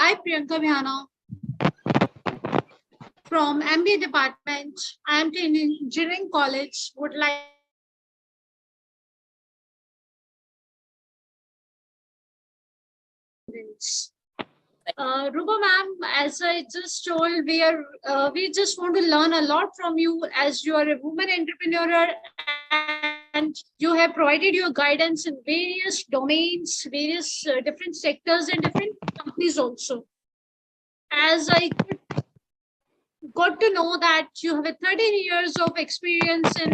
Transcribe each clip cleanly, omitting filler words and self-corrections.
I, Priyanka Bhana, from MBA department, I am in engineering college, would like Ruba ma'am, as I just told, we just want to learn a lot from you as you are a woman entrepreneur and you have provided your guidance in various domains, various different sectors and different companies also. As I got to know that you have a 13 years of experience in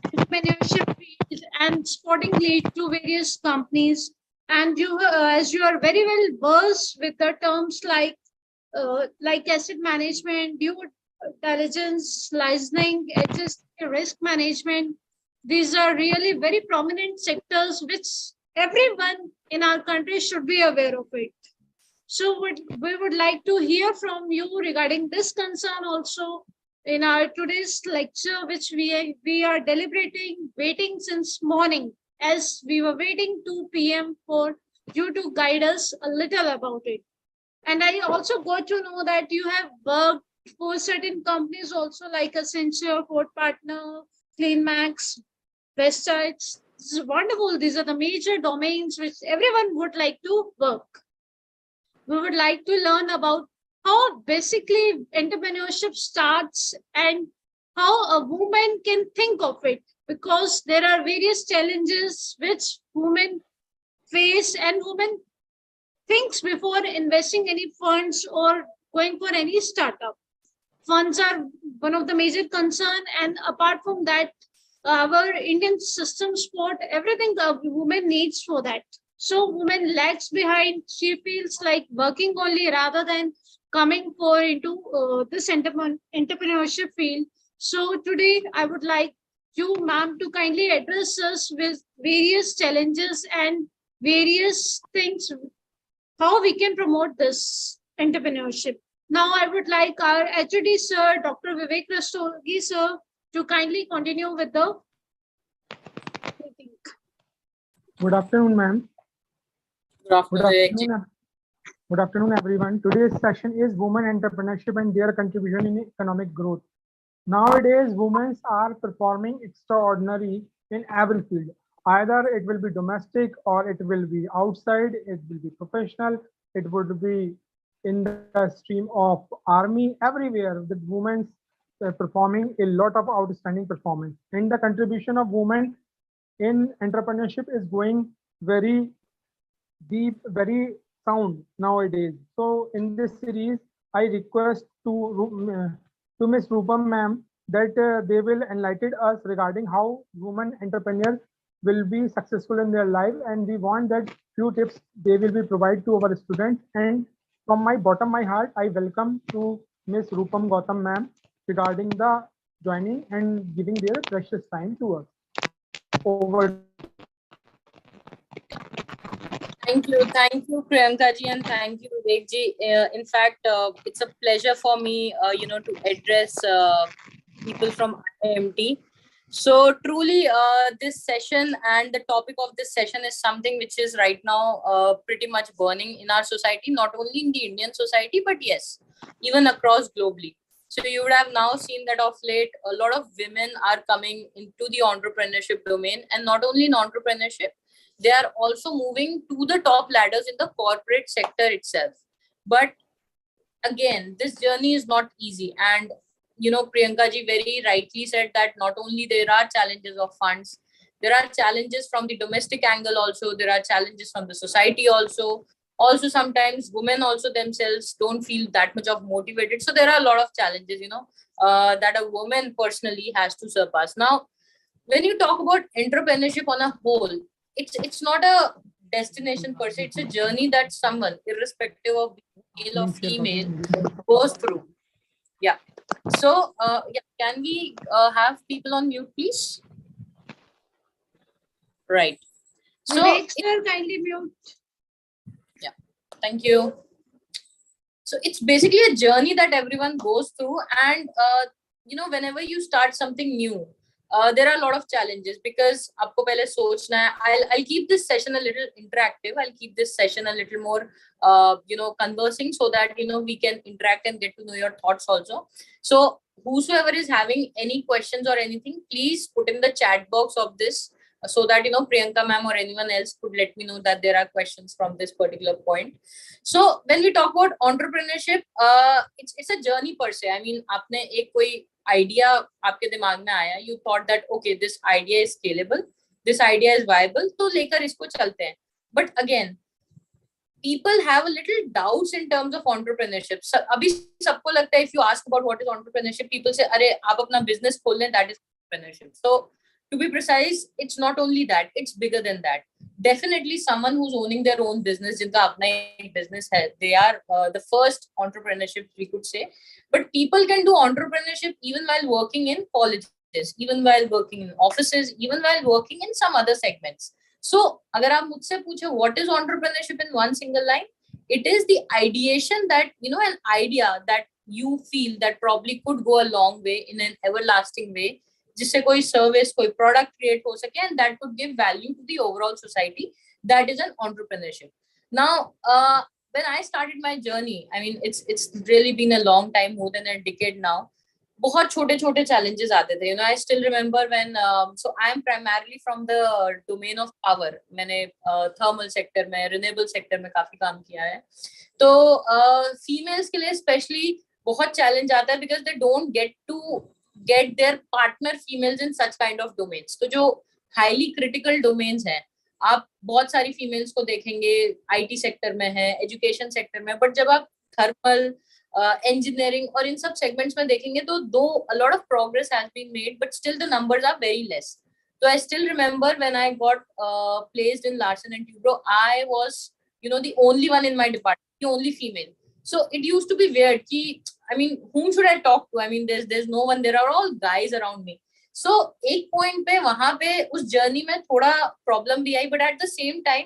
entrepreneurship field and sporting lead to various companies, and you as you are very well versed with the terms like asset management, due diligence, licensing, risk management. These are really very prominent sectors which everyone in our country should be aware of it. So we would like to hear from you regarding this concern also in our today's lecture, which we are deliberating, waiting since morning, as we were waiting 2 p.m. for you to guide us a little about it. And I also got to know that you have worked for certain companies also like Accenture, Ford Partner, CleanMax, Westsites. This is wonderful. These are the major domains which everyone would like to work. We would like to learn about how basically entrepreneurship starts and how a woman can think of it, because there are various challenges which women face and women thinks before investing any funds or going for any startup. Funds are one of the major concern, and apart from that, our Indian system support everything a woman needs for that. So woman lags behind. She feels like working only rather than coming for into this entrepreneurship field. So today I would like you, ma'am, to kindly address us with various challenges and various things how we can promote this entrepreneurship. Now I would like our HOD sir, Dr. Vivek Rastogi sir, to kindly continue with the meeting. Good afternoon, ma'am. Good afternoon, everyone. Today's session is women entrepreneurship and their contribution in economic growth. Nowadays, women are performing extraordinary in every field. Either it will be domestic or it will be outside, it will be professional, it would be in the stream of army, everywhere the women performing a lot of outstanding performance. And the contribution of women in entrepreneurship is going very deep, very sound nowadays. So in this series, I request to Ms. Rupam ma'am that they will enlighten us regarding how women entrepreneurs will be successful in their life, and we want that few tips they will be provided to our students. And from my bottom of my heart, I welcome to Ms. Rupam Gautam ma'am regarding the joining and giving their precious time to us. Over. Thank you, Priyanka ji, and thank you, Vivek ji. In fact, it's a pleasure for me, to address people from IIMT. So truly, this session and the topic of this session is something which is right now pretty much burning in our society, not only in the Indian society, but yes, even across globally. So you would have now seen that of late, a lot of women are coming into the entrepreneurship domain, and not only in entrepreneurship, they are also moving to the top ladders in the corporate sector itself. But again, this journey is not easy. And, Priyanka ji very rightly said that not only there are challenges of funds, there are challenges from the domestic angle also, there are challenges from the society also. Also, sometimes women also themselves don't feel that much of motivated. So there are a lot of challenges, that a woman personally has to surpass. Now, when you talk about entrepreneurship on a whole, it's not a destination per se, it's a journey that someone, irrespective of male or female, goes through. Yeah. So, can we have people on mute, please? Right. So, kindly mute. Yeah. Thank you. So it's basically a journey that everyone goes through, and whenever you start something new, there are a lot of challenges because आपको पहले सोचना है. I'll keep this session a little interactive. I'll keep this session a little more conversing so that we can interact and get to know your thoughts also. So whosoever is having any questions or anything, please put in the chat box of this so that Priyanka ma'am or anyone else could let me know that there are questions from this particular point. So when we talk about entrepreneurship, it's a journey per se. I mean, आपने एक कोई idea आपके दिमाग में आया, you thought that okay, this idea is scalable, this idea is viable, तो लेकर इसको चलते हैं. But again, people have a little doubts in terms of entrepreneurship. अभी सबको लगता है if you ask about what is entrepreneurship, people say अरे आप अपना business खोल लें, that is entrepreneurship. So to be precise, it's not only that, it's bigger than that. Definitely someone who's owning their own business, जिनका अपना एक business है, they are the first entrepreneurship we could say. But people can do entrepreneurship even while working in colleges, even while working in offices, even while working in some other segments. So अगर आप मुझसे पूछे what is entrepreneurship in one single line, it is the ideation that an idea that you feel that probably could go a long way in an everlasting way, जिससे कोई service कोई product create हो सके and that could give value to the overall society. That is an entrepreneurship. Now when I started my journey, I mean it's really been a long time, more than a decade now. बहुत छोटे छोटे challenges आते थे. I still remember when so I am primarily from the domain of power. मैंने thermal sector में, renewable sector में काफी काम किया है. तो females के लिए especially बहुत challenge आता है because they don't get their partner females in such kind of domains. तो जो highly critical domains हैं, आप बहुत सारी females को देखेंगे IT sector में है, education sector में, but जब आप thermal, engineering और इन सब segments में देखेंगे तो though a lot of progress has been made, but still the numbers are very less. So I still remember when I got placed in Larsen and Toubro, I was the only one in my department, the only female. So it used to be weird कि I mean, whom should I talk to? I mean, there's no one. There are all guys around me. So एक point पे वहाँ पे उस journey में थोड़ा problem भी आई, but at the same time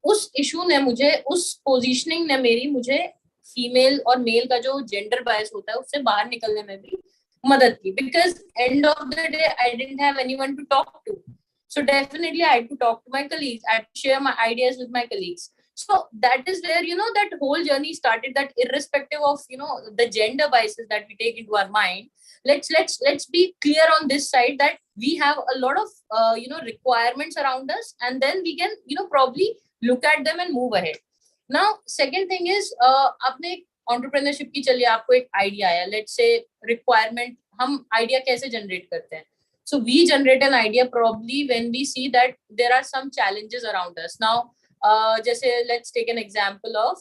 उस issue ने मुझे, उस positioning ने मुझे female और male का जो gender bias होता है उससे बाहर निकलने में भी मदद की. Because end of the day I didn't have anyone to talk to. So definitely I had to talk to my colleagues. I had to share my ideas with my colleagues. So that is where that whole journey started, that irrespective of the gender biases that we take into our mind, let's be clear on this side that we have a lot of requirements around us, and then we can probably look at them and move ahead. Now second thing is आपने entrepreneurship की, चलिए आपको एक idea आया, let's say requirement, हम idea कैसे generate करते हैं? So we generate an idea probably when we see that there are some challenges around us. Now जैसे let's take an example of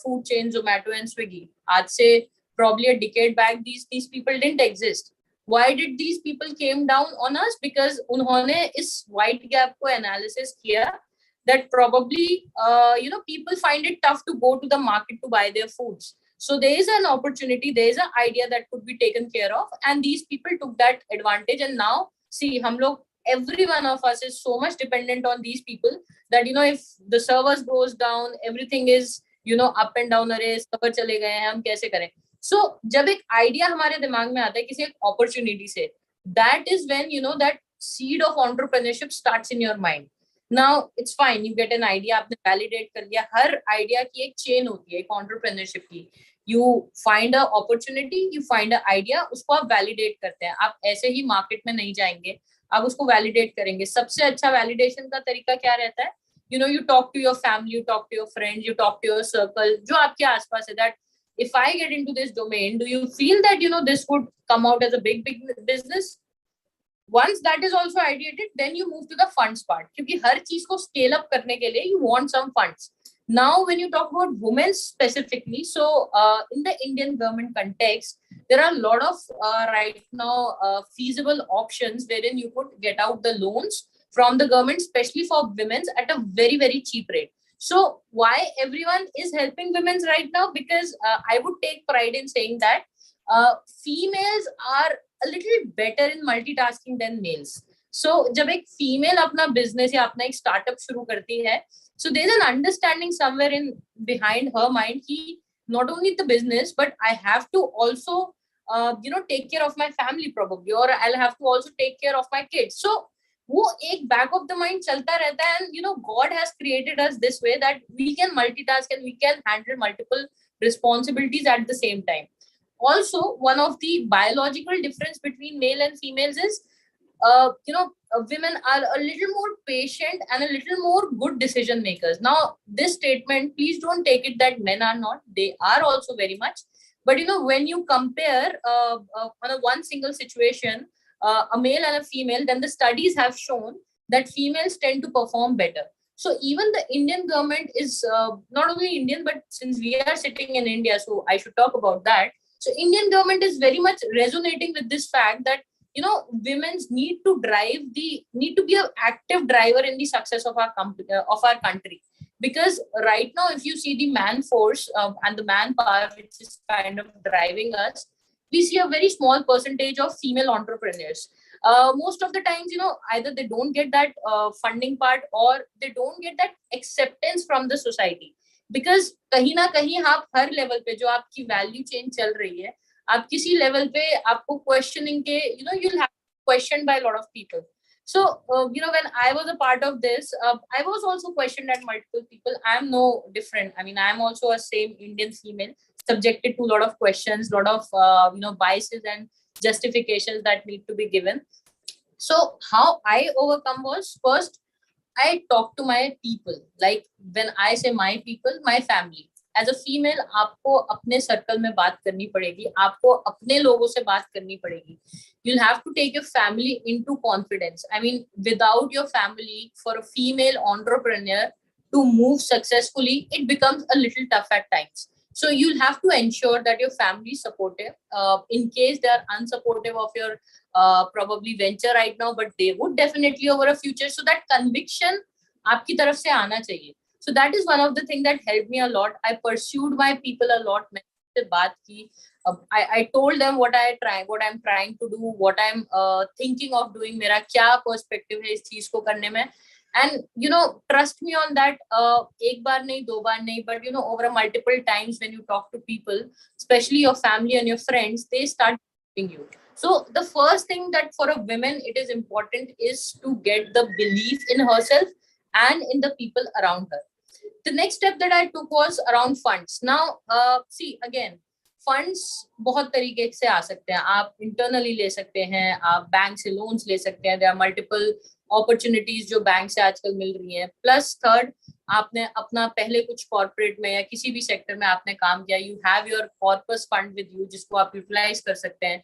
food chain Zomato and Swiggy. आज से probably a decade back these people didn't exist. Why did these people came down on us? Because उन्होंने इस white gap को analysis किया that probably people find it tough to go to the market to buy their foods. So there is an opportunity, there is an idea that could be taken care of, and these people took that advantage. And now see, हम लोग, every one of us is so much dependent on these people that if the servers goes down, everything is up and down. अरे server चले गए हैं, हम कैसे करें? So जब एक idea हमारे दिमाग में आता है किसी एक opportunity से, that is when that seed of entrepreneurship starts in your mind. Now it's fine, you get an idea, आपने validate कर लिया. हर idea की एक chain होती है, एक entrepreneurship की. You find a opportunity, you find an idea, उसको आप validate करते हैं. आप ऐसे ही market में नहीं जाएंगे, आप उसको validate करेंगे. सबसे अच्छा validation का तरीका क्या रहता है? You talk to your family, you talk to your friends, you talk to your circle, जो आपके आसपास है, that if I get into this domain, do you feel that this would come out as a big business? Once that is also ideated, then you move to the funds part, क्योंकि हर चीज को scale up करने के लिए you want some funds. Now when you talk about women specifically, so in the Indian government context, there are a lot of right now feasible options wherein you could get out the loans from the government, especially for women, at a very, very cheap rate. So why everyone is helping women right now? Because I would take pride in saying that females are a little better in multitasking than males. So जब एक female अपना business या अपना एक startup शुरू करती है, so there's an understanding somewhere in behind her mind कि not only the business, but I have to also take care of my family probably, or I'll have to also take care of my kids. So वो एक back of the mind चलता रहता है, and God has created us this way that we can multitask and we can handle multiple responsibilities at the same time. Also, one of the biological difference between male and females is women are a little more patient and a little more good decision makers. Now, this statement, please don't take it that men are not. They are also very much. But when you compare on a one single situation, a male and a female, then the studies have shown that females tend to perform better. So even the Indian government is not only Indian, but since we are sitting in India, so I should talk about that. So Indian government is very much resonating with this fact that women's need to be an active driver in the success of our country. Because right now, if you see the man force and the manpower which is kind of driving us, we see a very small percentage of female entrepreneurs. Most of the times, either they don't get that funding part, or they don't get that acceptance from the society. Because कहीं ना कहीं आप हर level पे जो आपकी value chain चल रही है, आप किसी लेवल पे आपको क्वेश्चनिंग के you'll have questioned by a lot of people. So when I was a part of this, I was also questioned at multiple people. I'm no different. I mean, I'm also a same Indian female, subjected to a lot of questions, a lot of biases and justifications that need to be given. So how I overcome was, first I talk to my people. Like when I say my people, my family. As a female, आपको अपने circle में बात करनी पड़ेगी, आपको अपने लोगों से बात करनी पड़ेगी. You'll have to take your family into confidence. I mean, without your family, for a female entrepreneur to move successfully, it becomes a little tough at times. So you'll have to ensure that your family is supportive. In case they are unsupportive of your probably venture right now, but they would definitely over a future. So that conviction आपकी तरफ से आना चाहिए. So that is one of the things that helped me a lot. I pursued my people a lot. मैंने बात की. I told them what I'm trying to do, what I'm thinking of doing. मेरा क्या perspective है इस चीज को करने में. And trust me on that. एक बार नहीं, दो बार नहीं, but over a multiple times when you talk to people, especially your family and your friends, they start helping you. So the first thing that for a woman it is important is to get the belief in herself and in the people around her. The next step that I took was around funds. Now, see again, funds बहुत तरीके से आ सकते हैं. आप internally ले सकते हैं, आप बैंक से loans ले सकते हैं. There are multiple opportunities जो बैंक से आजकल मिल रही हैं. Plus third, आपने अपना पहले कुछ corporate में या किसी भी sector में आपने काम किया, you have your corpus fund with you जिसको आप utilize कर सकते हैं.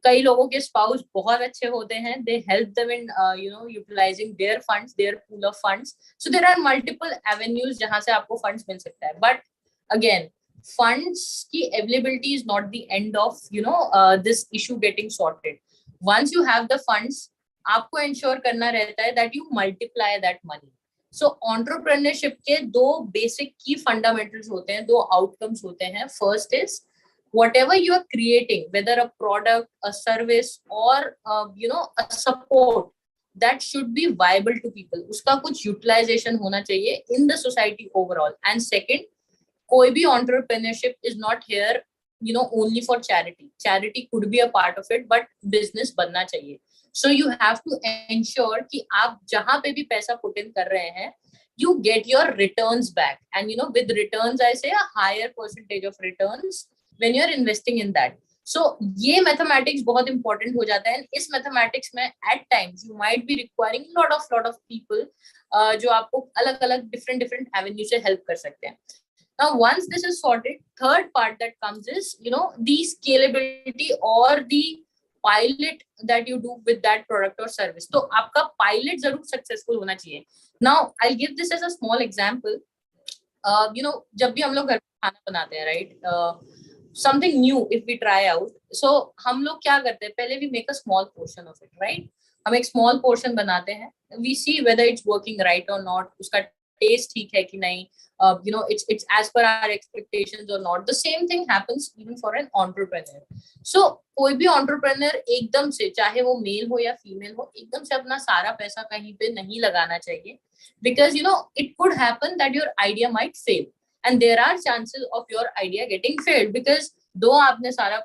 कई लोगों के spouse बहुत अच्छे होते हैं. They help them in utilizing their funds, their pool of funds. So there are multiple avenues जहाँ से आपको funds मिल सकता है. But again, funds की availability is not the end of this issue getting sorted. Once you have the funds, आपको ensure करना रहता है that you multiply that money. So entrepreneurship के दो basic key fundamentals होते हैं, दो outcomes होते हैं. First is whatever you are creating, whether a product, a service, or a support, that should be viable to people. उसका कुछ utilization होना चाहिए in the society overall. And second, कोई भी entrepreneurship is not here only for charity. Charity could be a part of it, but business बनना चाहिए. So you have to ensure कि आप जहाँ पे भी पैसा put in कर रहे हैं, you get your returns back. And with returns, I say a higher percentage of returns when you're investing in that. So ये mathematics बहुत important हो जाता है. इस mathematics में at times you might be requiring lot of people जो आपको अलग-अलग different avenues से help कर सकते हैं. Now, once this is sorted, third part that comes is, the scalability or the pilot that you do with that product or service. So, आपका pilot जरूर successful होना चाहिए. Now, I'll give this as a small example. जब भी हम लोग घर पे खाना बनाते हैं, right? Something new if we try out. So, हम लोग क्या करते हैं? पहले we make a small portion of it, right? हम एक small portion बनाते हैं. We see whether it's working right or not. उसका taste ठीक है कि नहीं. It's as per our expectations or not. The same thing happens even for an entrepreneur. So कोई भी entrepreneur एकदम से, चाहे वो male हो या female हो, एकदम से अपना सारा पैसा कहीं पे नहीं लगाना चाहिए. Because it could happen that your idea might fail, and there are chances of your idea getting failed. Because दो आपने सारा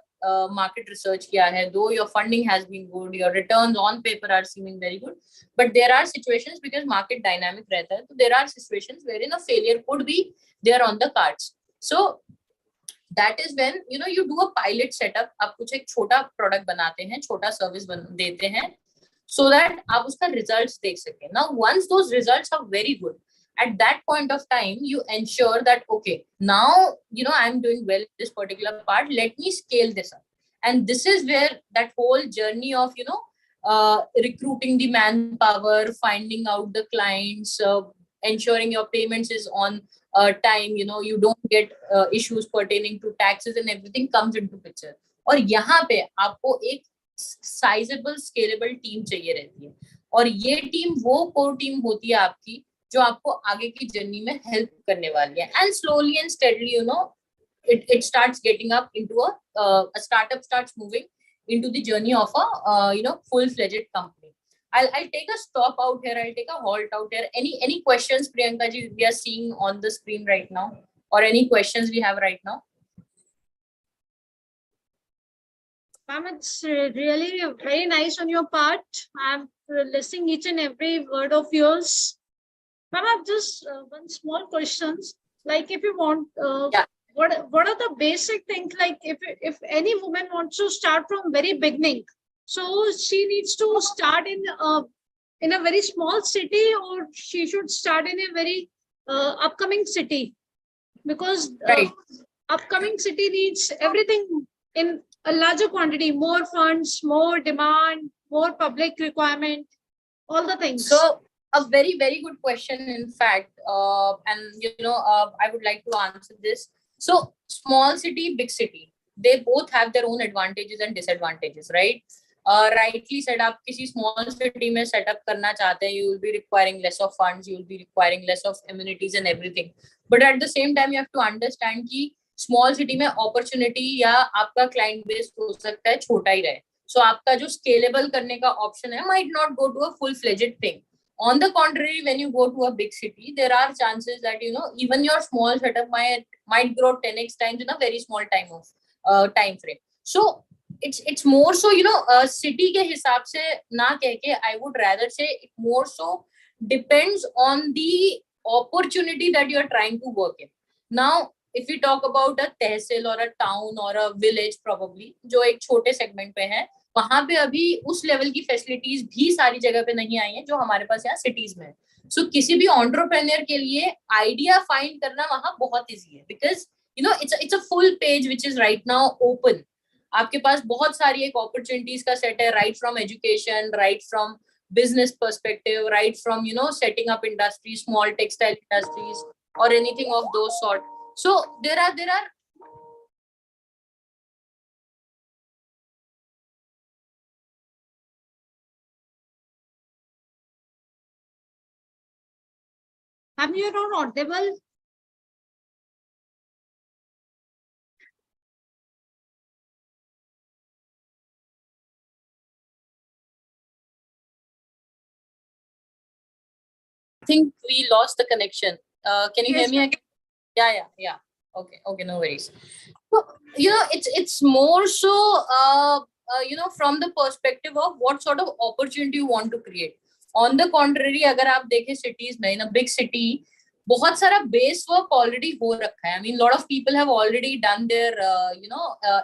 market research किया है, though your funding has been good, your returns on paper are seeming very good, but there are situations because market dynamic रहता है, so there are situations wherein a failure could be there on the cards. So that is when you do a pilot setup. आप कुछ एक छोटा product बनाते हैं, छोटा service देते हैं, so that आप उसका results देख सकें. Now once those results are very good, at that point of time you ensure that okay, now I'm doing well in this particular part, let me scale this up. And this is where that whole journey of recruiting the manpower, finding out the clients, ensuring your payments is on time, you don't get issues pertaining to taxes and everything comes into picture. और यहाँ पे आपको एक sizable scalable team चाहिए रहती है, और ये team वो core team होती है आपकी जो आपको आगे की जर्नी में हेल्प करने वाली है. And slowly and steadily it starts getting up into a startup starts moving into the journey of a full-fledged company. I'll take a stop out here. I'll take a halt out here. Any questions, Priyanka ji, we are seeing on the screen right now, or any questions we have right now? Ma'am, it's really very nice on your part. I'm listening each and every word of yours. Ma'am, I've just one small questions. Like, if you want, what are the basic things? Like, if any woman wants to start from very beginning, so she needs to start in a very small city, or she should start in a very upcoming city, because Right. Upcoming city needs everything in a larger quantity, more funds, more demand, more public requirement, all the things. So a very, very good question, in fact, and I would like to answer this. So small city, big city, they both have their own advantages and disadvantages, right? Rightly said, आप किसी small city में setup करना चाहते हैं, you will be requiring less of funds, you will be requiring less of amenities and everything. But at the same time, you have to understand कि small city में opportunity या आपका client base हो सकता है छोटा ही रहे. So आपका जो scalable करने का option है might not go to a full-fledged thing. On the contrary, when you go to a big city, there are chances that even your small setup might grow 10x times in a very small time frame. So it's more so city के हिसाब से ना कह के, I would rather say it more so depends on the opportunity that you are trying to work in. Now if we talk about a tehsil or a town or a village, probably जो एक छोटे segment पे है, वहां पे अभी उस level की फैसिलिटीज भी सारी जगह पे नहीं आई हैं जो हमारे पास यहाँ सिटीज में है. सो किसी भी एंटरप्रेन्योर के लिए आइडिया फाइंड करना वहां बहुत इजी है, because it's a full page which is right now open. आपके पास बहुत सारी एक अपॉर्चुनिटीज का सेट है, right from education, right from business perspective, right from setting up industry, small textile industries और anything of those sort. So there are You're not audible. I think we lost the connection. Can you Yes, hear me again? Yeah. Okay, no worries. So, it's more so, from the perspective of what sort of opportunity you want to create. On the contrary, अगर आप देखें cities में, in a big city, बहुत सारा base work already हो रखा है. I mean, lot of people have already done their,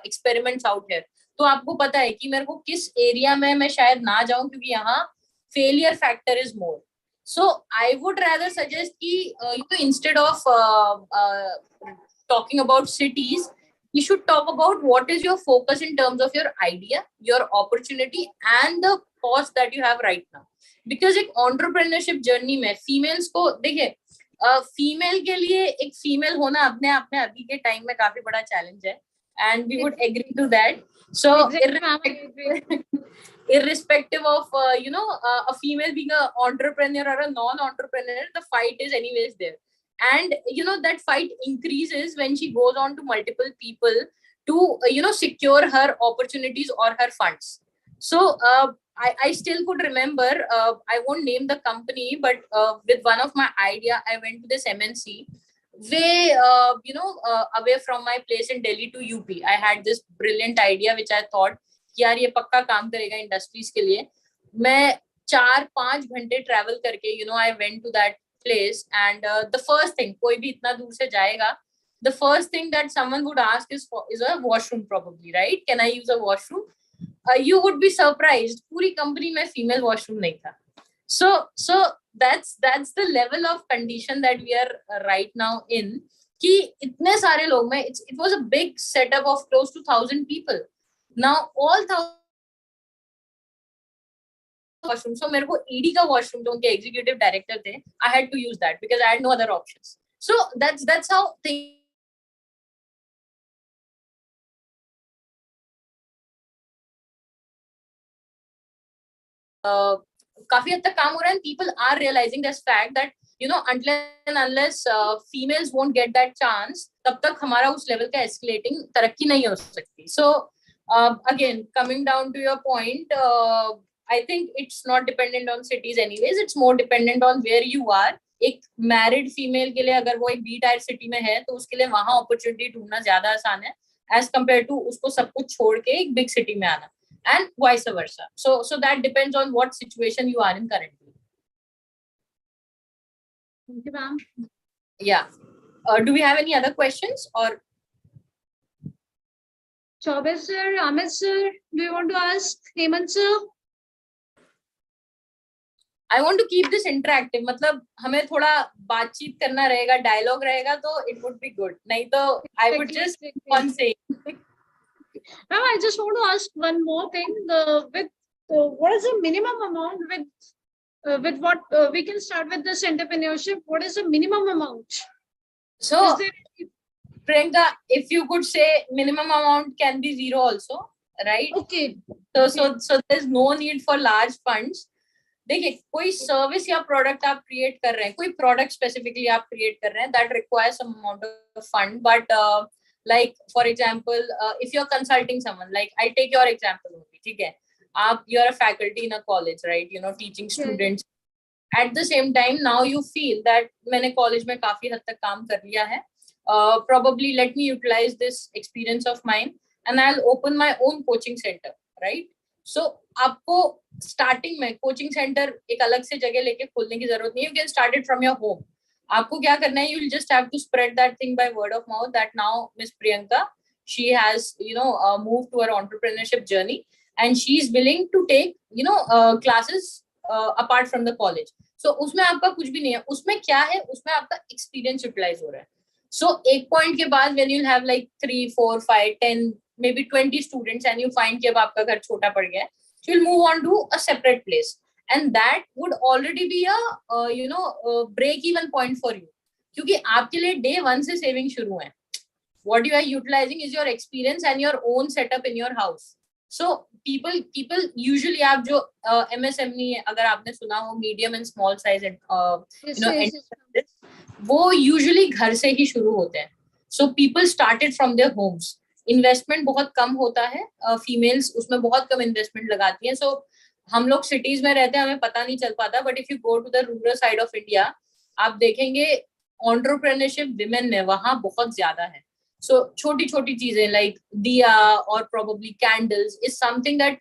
experiments out here. तो आपको पता है कि मेरे को किस area में मैं शायद ना जाऊं, क्योंकि यहाँ failure factor is more. So I would rather suggest कि instead of talking about cities, you should talk about what is your focus in terms of your idea, your opportunity, and the cost that you have right now. Because एक entrepreneurship journey में females को देखिए, female के लिए एक female होना अपने आप में अभी के टाइम में काफी बड़ा चैलेंज है, and we would agree to that. So irrespective of a female being an entrepreneur or a non-entrepreneur, the fight is anyways there, and that fight increases when she goes on to multiple people to secure her opportunities or her funds. So I still could remember, I won't name the company, but with one of my idea, I went to this MNC way away from my place in Delhi to UP. I had this brilliant idea which I thought कि यार ये पक्का काम करेगा industries के लिए. मैं 4-5 घंटे ट्रैवल करके I went to that place, and the first thing, कोई भी इतना दूर से जाएगा, the first thing that someone would ask is a washroom probably, right? Can I use a washroom? You would be surprised, पूरी company में female washroom नहीं था. So that's the level of condition that we are right now in, कि इतने सारे लोग में it was a big setup of close to 1,000 people. Now all 1,000 washroom, so मेरे को ED का washroom जो उनके executive director थे, I had to use that because I had no other options. So that's how things काफी हद तक काम हो रहा है. People are realizing this fact that until and unless females won't get that chance, तब तक हमारा उस level का escalating तरक्की नहीं हो सकती. So again, coming down to your point, I think it's not dependent on cities anyways. It's more dependent on where you are. एक married female के लिए अगर वो एक B tier city में है तो उसके लिए वहाँ opportunity ढूंढना ज्यादा आसान है as compared to उसको सब कुछ छोड़ के एक big city में आना, and vice versa. So that depends on what situation you are in currently. Thank you, ma'am. Yeah. Do we have any other questions or? Chaubey sir, Amit sir, do you want to ask? Hemant sir? I want to keep this interactive. मतलब हमें थोड़ा बातचीत करना रहेगा, dialogue रहेगा तो it would be good. नहीं तो I would just one say. Ma'am, I just want to ask one more thing. What is the minimum amount with what we can start with this entrepreneurship? What is the minimum amount? So, Priyanka, if you could say minimum amount can be 0 also, right? Okay. So there's no need for large funds. देखिए, कोई service या product आप create कर रहे हैं, कोई product specifically आप create कर रहे हैं, that requires some amount of fund. But like for example, if you're consulting someone, like I take your example only, ठीक है, you're a faculty in a college, right? Teaching students. At the same time, now you feel that मैंने college में काफी हद तक काम कर लिया है, probably let me utilize this experience of mine and I'll open my own coaching center, right? So आपको starting में coaching center एक अलग से जगह लेके खोलने की जरूरत नहीं है. You can start it from your home. आपको क्या करना है, you will just have to spread that thing by word of mouth that now Miss Priyanka, she has moved to her entrepreneurship journey and she is willing to take classes apart from the college. So उसमें आपका कुछ भी नहीं है, उसमें क्या है, उसमें आपका experience utilize हो रहा है. So एक point के बाद when you'll have like 3, 4, 5, 10, maybe 20 students and you find कि अब आपका घर छोटा पड़ गया है, so you'll move on to a separate place. And that would already be a break even point for you, क्योंकि आपके लिए day 1 से saving शुरू है. What you are utilizing is your experience and your own setup in your house. So people usually, आप जो MSME अगर आपने सुना हो, medium and small size वो usually घर से ही शुरू होते हैं. So people started from their homes. Investment बहुत कम होता है, females उसमें बहुत कम investment लगाती हैं. So हम लोग सिटीज में रहते हैं, हमें पता नहीं चल पाता, but if you go to the rural side of India, आप देखेंगे एंटरप्रेन्योरशिप विमेन में वहां बहुत ज्यादा है. सो छोटी छोटी चीजें लाइक दिया और probably candles is something that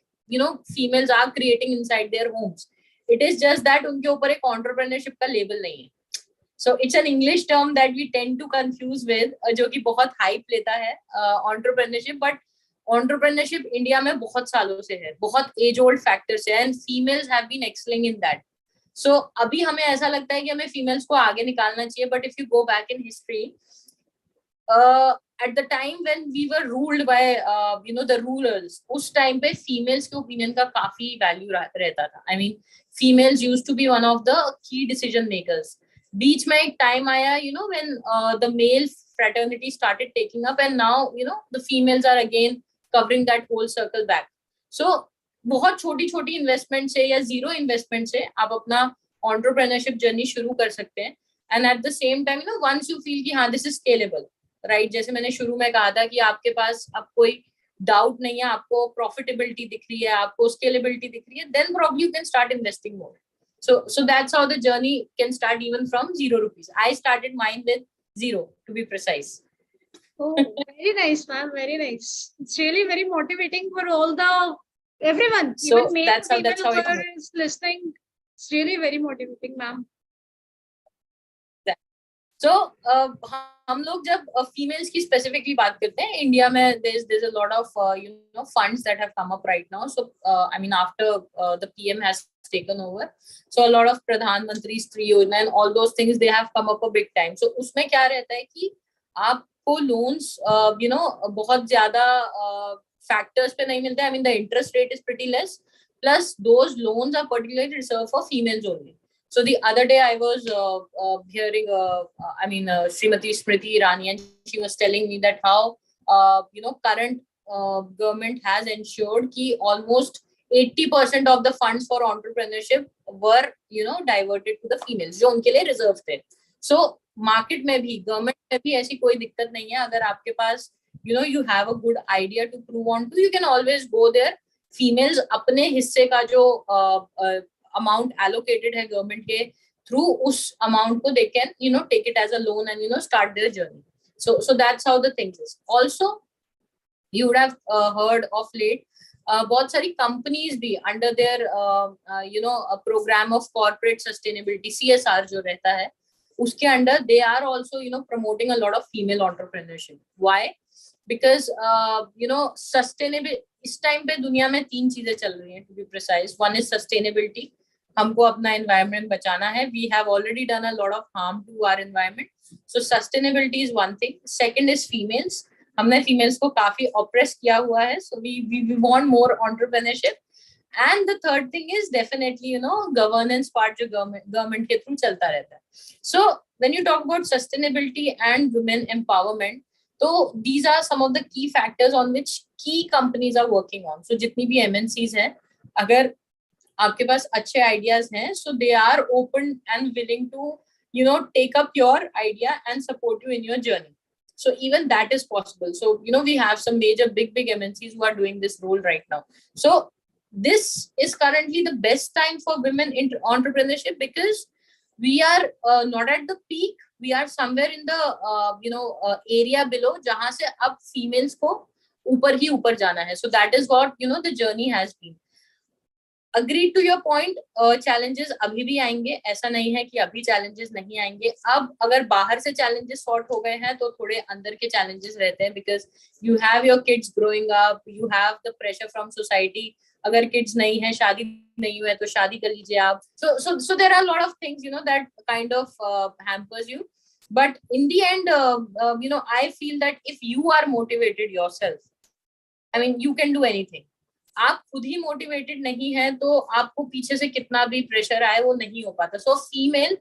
females are creating inside their homes. It is just that उनके ऊपर एक एंटरप्रेन्योरशिप का लेबल नहीं है. So it's an English term that we tend to confuse with, जो कि बहुत हाइप लेता है एंटरप्रेन्योरशिप. बट entrepreneurship इंडिया में बहुत सालों से है, बहुत एज ओल्ड फैक्टर से है, and females have been excelling in that. So अभी हमें ऐसा लगता है कि हमें फीमेल्स को आगे निकालना चाहिए, but if you go back in history, at the time when we were ruled by the rulers, उस टाइम पे फीमेल्स के ओपिनियन का काफी वैल्यू रहता था. I mean females used to be one of the key decision makers. बीच में एक टाइम आया when the male fraternity started taking up, and now the females are again covering that whole circle back. So बहुत छोटी छोटी investment से या zero investment से आप अपना एंटरप्रेन्योरशिप जर्नी शुरू कर सकते हैं. And at the same time once you feel कि हाँ दिस इज स्केलेबल, राइट, जैसे मैंने शुरू में कहा था कि आपके पास अब कोई डाउट नहीं है, आपको प्रॉफिटेबिलिटी दिख रही है, आपको स्केलेबिलिटी दिख रही है, then probably you can start investing more. So that's how the journey can start even from 0 rupees. I started mine with 0 to be precise. Oh, very nice, ma'am. Very nice. It's really very motivating for all the everyone. So even male, that's how female it whoever is listening. It's really very motivating, ma'am. So हम लोग जब females की specifically बात करते हैं, India में there's a lot of funds that have come up right now. So I mean after the PM has taken over, so a lot of Pradhan Mantri Shri Yojana and all those things, they have come up a big time. So उसमें क्या रहता है कि आपको loans बहुत ज्यादा factors पे नहीं मिलते. I mean the interest rate is pretty less, plus those loans are particularly reserved for females only. So the other day I was hearing, Srimati Smriti Irani, and she was telling me that how, current government has ensured कि almost 80% of the funds for entrepreneurship were, diverted to the females, जो उनके लिए reserved थे. So market में भी, government में भी ऐसी कोई दिक्कत नहीं है. अगर आपके पास, you have a good idea to prove on to, you can always go there. Females अपने हिस्से का जो amount allocated है government के through उस amount को they can take it as a loan and start their journey. So that's how the thing is. Also you would have heard of late बहुत सारी companies भी under their a program of corporate sustainability, CSR जो रहता है उसके under, they are also promoting a lot of female entrepreneurship. Why? Because sustainable इस time पे दुनिया में 3 चीजें चल रही हैं, to be precise. One is sustainability. हमको अपना environment बचाना है. We have already done a lot of harm to our environment. So sustainability is one thing. Second is females. हमने females को काफी oppress किया हुआ है. So we want more entrepreneurship. And the third thing is definitely governance part जो government के through चलता रहता है. So when you talk about sustainability and women empowerment, so these are some of the key factors on which key companies are working on. So जितनी भी MNCs हैं, अगर आपके पास अच्छे ideas हैं, so they are open and willing to take up your idea and support you in your journey. So even that is possible. So we have some major big MNCs who are doing this role right now. So this is currently the best time for women in entrepreneurship, because we are not at the peak. We are somewhere in the area below जहां से अब females को ऊपर ही ऊपर जाना है. So that is what the journey has been. Agreed to your point. Challenges अभी भी आएंगे, ऐसा नहीं है कि अभी challenges नहीं आएंगे. अब अगर बाहर से challenges sort हो गए हैं तो थोड़े अंदर के challenges रहते हैं, because you have your kids growing up, you have the pressure from society. अगर kids नहीं है, शादी नहीं हुआ है तो शादी कर लीजिए आप. So there are a lot of things that kind of hampers you. But in the end, I feel that if you are motivated yourself, I mean you can do anything. आप खुद ही motivated नहीं है तो आपको पीछे से कितना भी pressure आए वो नहीं हो पाता. So female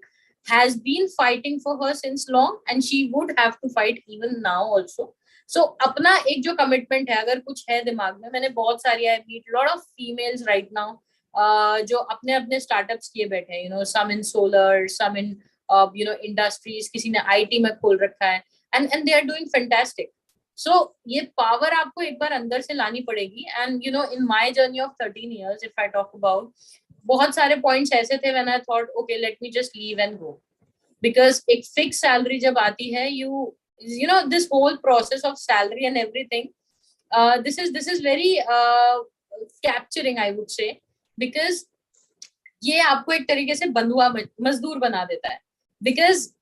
has been fighting for her since long, and she would have to fight even now also. So अपना एक जो commitment है, अगर कुछ है दिमाग में, मैंने बहुत सारी I meet a lot of females right now जो अपने अपने startups किए बैठे हैं, some in solar, some in industries, किसी ने IT में खोल रखा है, and they are doing fantastic. So ये power आपको एक बार अंदर से लानी पड़ेगी. And in my journey of 13 years, if I talk about, बहुत सारे points ऐसे थे when I thought, okay, let me just leave and go, because एक fixed salary जब आती है, this whole process of salary and everything, this is very capturing, I would say, because ये आपको एक तरीके से बंधुआ मजदूर बना देता है. Because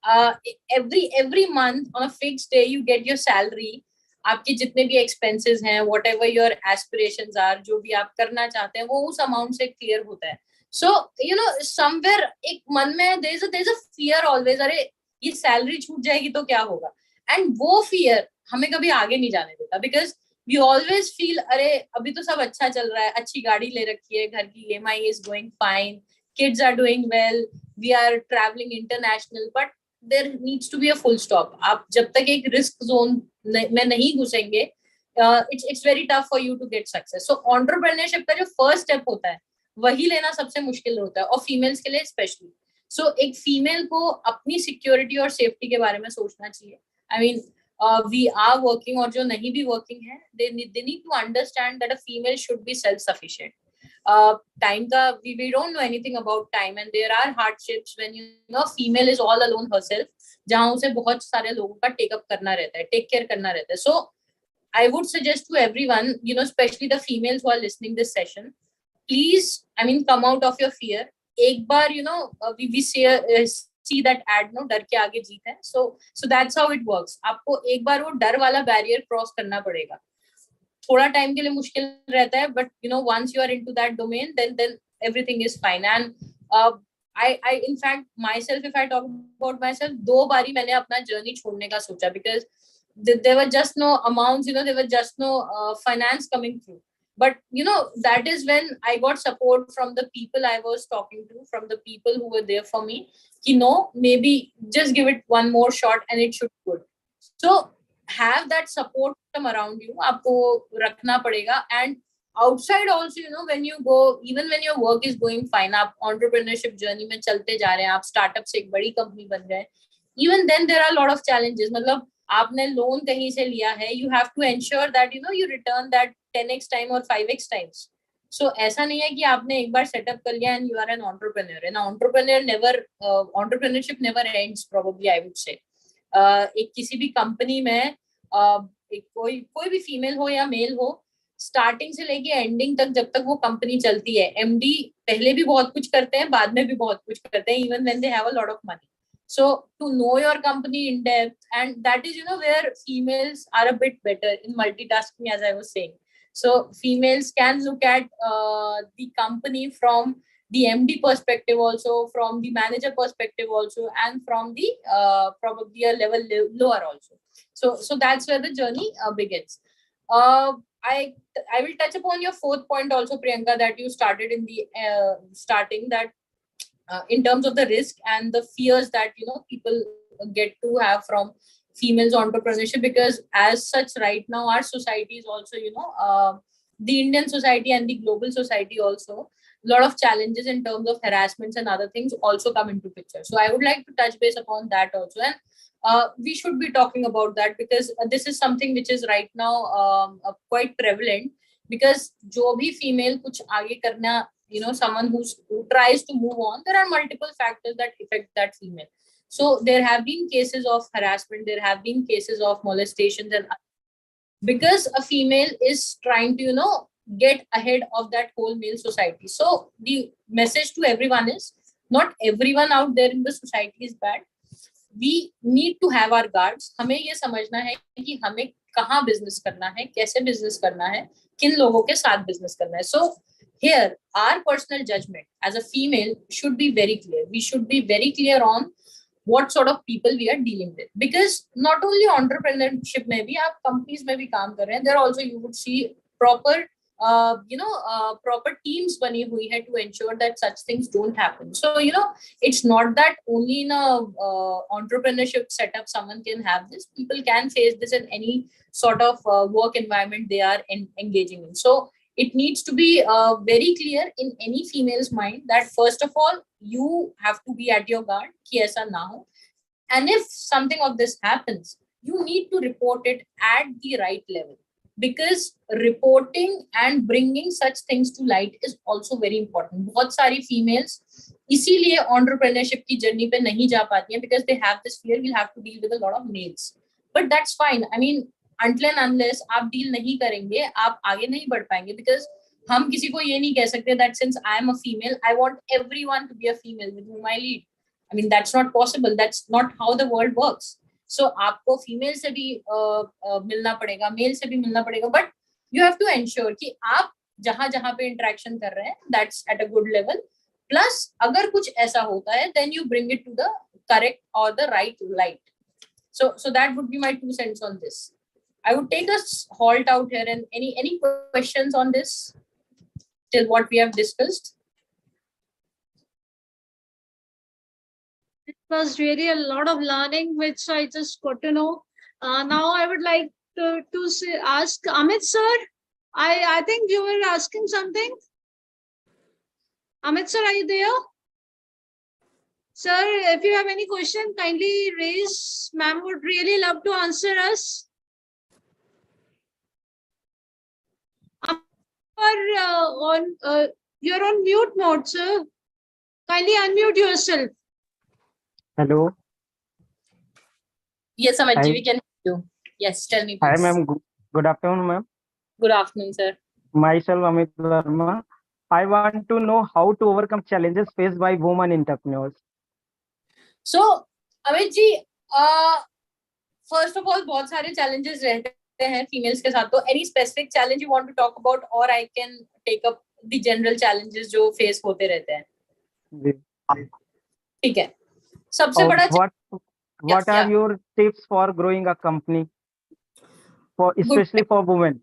every month on a fixed day you get your salary. आपके जितने भी expenses हैं, whatever your aspirations are, जो भी आप करना चाहते हैं, वो उस amount से clear होता है. So somewhere एक मन में there's a fear always, अरे ये salary छूट जाएगी तो क्या होगा. And वो fear हमें कभी आगे नहीं जाने देता, because we always feel अरे अभी तो सब अच्छा चल रहा है, अच्छी गाड़ी ले रखी है, घर की EMI is going fine, kids are doing well, we are traveling international, but there needs to be a full stop. आप जब तक एक risk zone में नहीं घुसेंगे, it's very tough for you to get success. So entrepreneurship का जो first step होता है, वही लेना सबसे मुश्किल होता है, और females के लिए especially. So एक female को अपनी security और safety के बारे में सोचना चाहिए. I mean, we are working, और जो नहीं भी working है, they need to understand that a female should be self-sufficient. time ka we don't know anything about time, and there are hardships when female is all alone herself, जहाँ उसे बहुत सारे लोगों का take up करना रहता है, take care करना रहता है. So I would suggest to everyone, especially the females who are listening this session, please, come out of your fear. एक बार, we see that ad, डर के आगे जीत है. So that's how it works. आपको एक बार वो डर वाला barrier cross करना पड़ेगा. थोड़ा time के लिए मुश्किल रहता है, but once you are into that domain, then everything is fine. And I in fact myself, if I talk about myself, 2 बारी मैंने अपना journey छोड़ने का सोचा, because there were just no amounts, there were just no finance coming through. But that is when I got support from the people I was talking to, from the people who were there for me. Maybe just give it one more shot and it should be good. So have that support system around you. Aapko rakhna padega. And outside also, when you go, even when your work is going fine, aap entrepreneurship journey mein chalte ja rahe hain, aap startup se ek badi company ban gaye, even then there are a lot of challenges. मतलब आपने loan कहीं से लिया है, you have to ensure that you return that 10x time or 5x times. So ऐसा नहीं है कि आपने एक बार सेटअप कर लिया and you are an entrepreneur. An entrepreneur entrepreneurship never ends, probably I would say. एक किसी भी कंपनी में कोई भी फीमेल हो या मेल हो, स्टार्टिंग से लेके एंडिंग तक जब तक वो कंपनी चलती है, एमडी पहले भी बहुत कुछ करते हैं, बाद में भी बहुत कुछ करते हैं, even when they have a lot of money. So to know your company in depth, and that is where females are a bit better in multitasking, as I was saying. So females can look at the company from the MD perspective also, from the manager perspective also, and from the probably a level lower also. So that's where the journey begins. I will touch upon your 4th point also, Priyanka, that you started in the starting, that in terms of the risk and the fears that people get to have from females entrepreneurship, because as such right now our society is also the Indian society and the global society also, a lot of challenges in terms of harassments and other things also come into picture. So I would like to touch base upon that also, and we should be talking about that, because this is something which is right now quite prevalent, because jo bhi female kuch aage karna, someone who tries to move on, there are multiple factors that affect that female. So there have been cases of harassment, there have been cases of molestations, and because a female is trying to get ahead of that whole male society. So the message to everyone is, not everyone out there in the society is bad. We need to have our guards. हमें ये समझना है कि हमें कहाँ business करना है, कैसे business करना है, किन लोगों के साथ business करना है. So here, our personal judgment as a female should be very clear. We should be very clear on what sort of people we are dealing with, because not only entrepreneurship में भी, आप companies में भी काम कर रहे हैं, there also you would see proper proper teams बनी हुई है to ensure that such things don't happen. So it's not that only in a entrepreneurship setup someone can have this. People can face this in any sort of work environment they are engaging in. So it needs to be very clear in any female's mind that first of all, you have to be at your guard कि ऐसा ना हो. And if something of this happens, you need to report it at the right level, because reporting and bringing such things to light is also very important. बहुत सारी females इसीलिए entrepreneurship की journey पे नहीं जा पाती हैं, because they have this fear, we'll have to deal with a lot of males. But that's fine. I mean, until and unless आप deal नहीं करेंगे, आप आगे नहीं बढ़ पाएंगे, because हम किसी को ये नहीं कह सकते that since I am a female, I want everyone to be a female with whom I lead. I mean, that's not possible. That's not how the world works. So आपको फीमेल से भी मिलना पड़ेगा, मेल से भी मिलना पड़ेगा, but you have to ensure कि आप जहां जहां पे इंटरेक्शन कर रहे हैं, that's at a good level. Plus अगर कुछ ऐसा होता है, then you bring it to the correct or the right light. So that would be my 2 cents on this. I would take a halt out here, and any questions on this till what we have discussed? It was really a lot of learning, which I just got to know. Now I would like to ask Amit sir. I think you were asking something. Amit sir, are you there? Sir, if you have any question, kindly raise. Ma'am would really love to answer us. You're on mute mode, sir. Kindly unmute yourself. Hello. Yes, Amitji, Hi. we can hear you. Yes, tell me Hi, please. ma'am. Good afternoon, ma'am. Good afternoon, sir. Myself, Amit Verma. I want to know how to overcome challenges faced by women entrepreneurs. So, Amit ji, first of all, बहुत सारे challenges रहते हैं females के साथ. तो any specific challenge you want to talk about, or I can take up the general challenges जो face होते रहते हैं. जी. ठीक है. सबसे बड़ा What are your tips for growing a company, especially for women?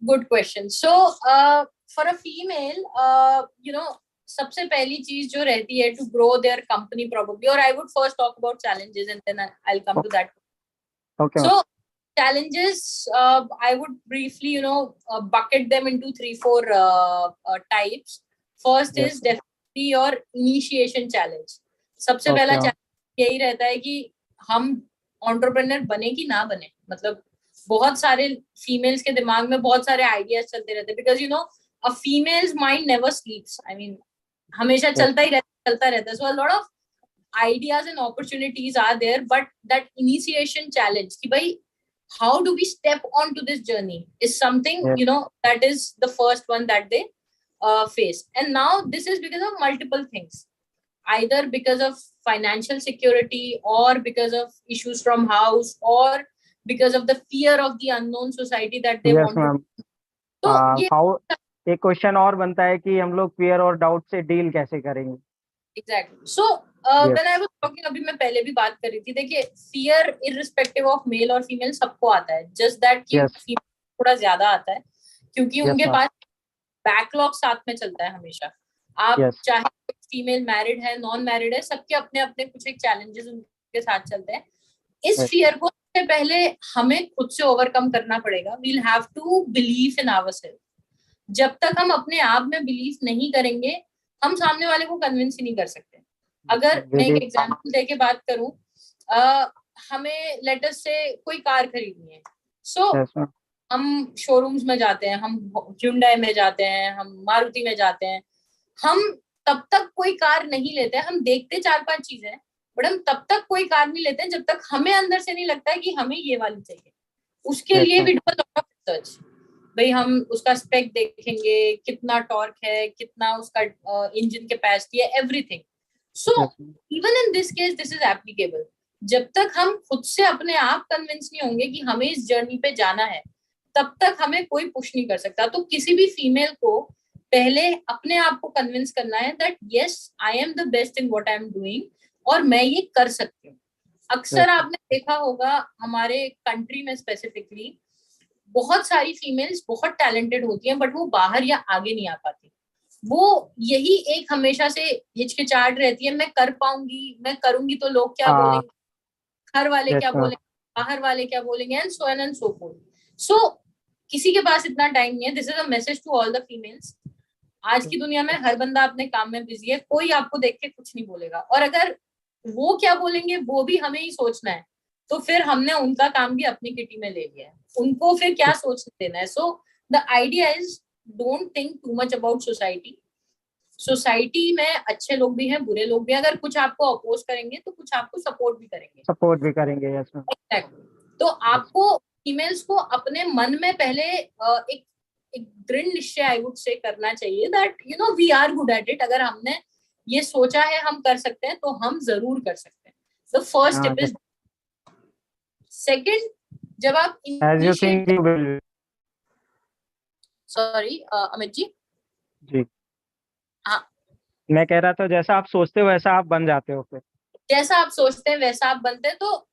Good question. So, for a female, सबसे पहली चीज जो रहती है to grow their company probably, or I would first talk about challenges and then I'll come to that. Okay. So, challenges, I would briefly, bucket them into 3-4 types. First Yes. is definitely your initiation challenge. सबसे Okay. पहला challenge यही रहता है कि हम entrepreneur बने कि ना बने. मतलब बहुत सारे females के दिमाग में बहुत सारे ideas चलते रहते हैं, because a female's mind never sleeps. I mean, हमेशा चलता रहता है. So a lot of ideas and opportunities are there, but that initiation challenge कि भाई how do we step onto this journey is something, that is the first one that they face. And now this is because of multiple things, either because of financial security, or because of issues from house, or because of the fear of the unknown society that they Yes, want ma'am. to. So how एक question और बनता है कि हम लोग fear और doubt से deal कैसे करेंगे. Exactly. So, when I was talking, अभी मैं पहले भी बात कर रही थी, देखिए fear irrespective of male और female सबको आता है, just that कि female थोड़ा ज्यादा आता है क्योंकि उनके पास बैकलॉग साथ में चलता है हमेशा. आप चाहे फीमेल मैरिड है, नॉन मैरिड है, सबके अपने अपने कुछ एक चैलेंजेस उनके साथ चलते हैं. इस फियर को सबसे पहले हमें खुद से ओवरकम करना पड़ेगा. We'll have to believe in ourself. जब तक हम अपने आप में बिलीव नहीं करेंगे, हम सामने वाले को कन्विंस ही नहीं कर सकते. अगर मैं एक एग्जांपल देके बात करूं, हमें लेट अस से कोई कार खरीदनी है. सो हम शोरूम्स में जाते हैं, हम Hyundai में जाते हैं, हम मारुति में जाते हैं. हम तब तक कोई कार नहीं लेते हैं. हम देखते 4-5 चीजें, बट हम तब तक कोई कार नहीं लेते हैं जब तक हमें अंदर से नहीं लगता है कि हमें ये वाली चाहिए. उसके लिए we do a lot of research. भाई हम उसका स्पेक देखेंगे, कितना टॉर्क है, कितना उसका इंजन कैपेसिटी है, everything. So even in this case this is applicable. जब तक हम खुद से अपने आप कन्विंस नहीं होंगे कि हमें इस जर्नी पे जाना है, तब तक हमें कोई पुश नहीं कर सकता. तो किसी भी फीमेल को पहले अपने आप को कन्विंस करना है that yes I am the best in what I am doing, और मैं ये कर सकती हूँ. अक्सर आपने देखा होगा हमारे कंट्री में स्पेसिफिकली बहुत सारी फीमेल्स बहुत टैलेंटेड होती हैं, बट वो बाहर या आगे नहीं आ पाती. वो यही एक हमेशा से हिचकिचाहट रहती है, मैं कर पाऊंगी, मैं करूंगी तो लोग क्या बोलेंगे, घर वाले क्या बोलेंगे, बाहर वाले क्या बोलेंगे, and so and so forth. So किसी के पास इतना टाइम नहीं है. This is a message to all the females. आज की दुनिया में हर बंदा अपने काम में बिजी है, कोई आपको देख के कुछ नहीं बोलेगा, और अगर वो क्या बोलेंगे वो भी हमें ही सोचना है, तो फिर हमने उनका काम भी अपनी किटी में ले लिया है. उनको फिर क्या सोचने देना है. So the idea is don't think too much about society. Society में अच्छे लोग भी हैं, बुरे लोग भी हैं. अगर कुछ आपको अपोज करेंगे तो कुछ आपको सपोर्ट भी करेंगे. Yes ma'am. तो आपको फीमेल्स को अपने मन में पहले एक दृढ़ निश्चय आई वुड से करना चाहिए that we are good at it. अगर हमने ये सोचा है हम कर सकते हैं, तो हम जरूर कर सकते हैं. The first step is. Second, जब आप सॉरी अमित जी. हाँ, मैं कह रहा था जैसा आप सोचते हो वैसा आप बन जाते हो. फिर जैसा आप सोचते हैं वैसा आप बनते हैं. तो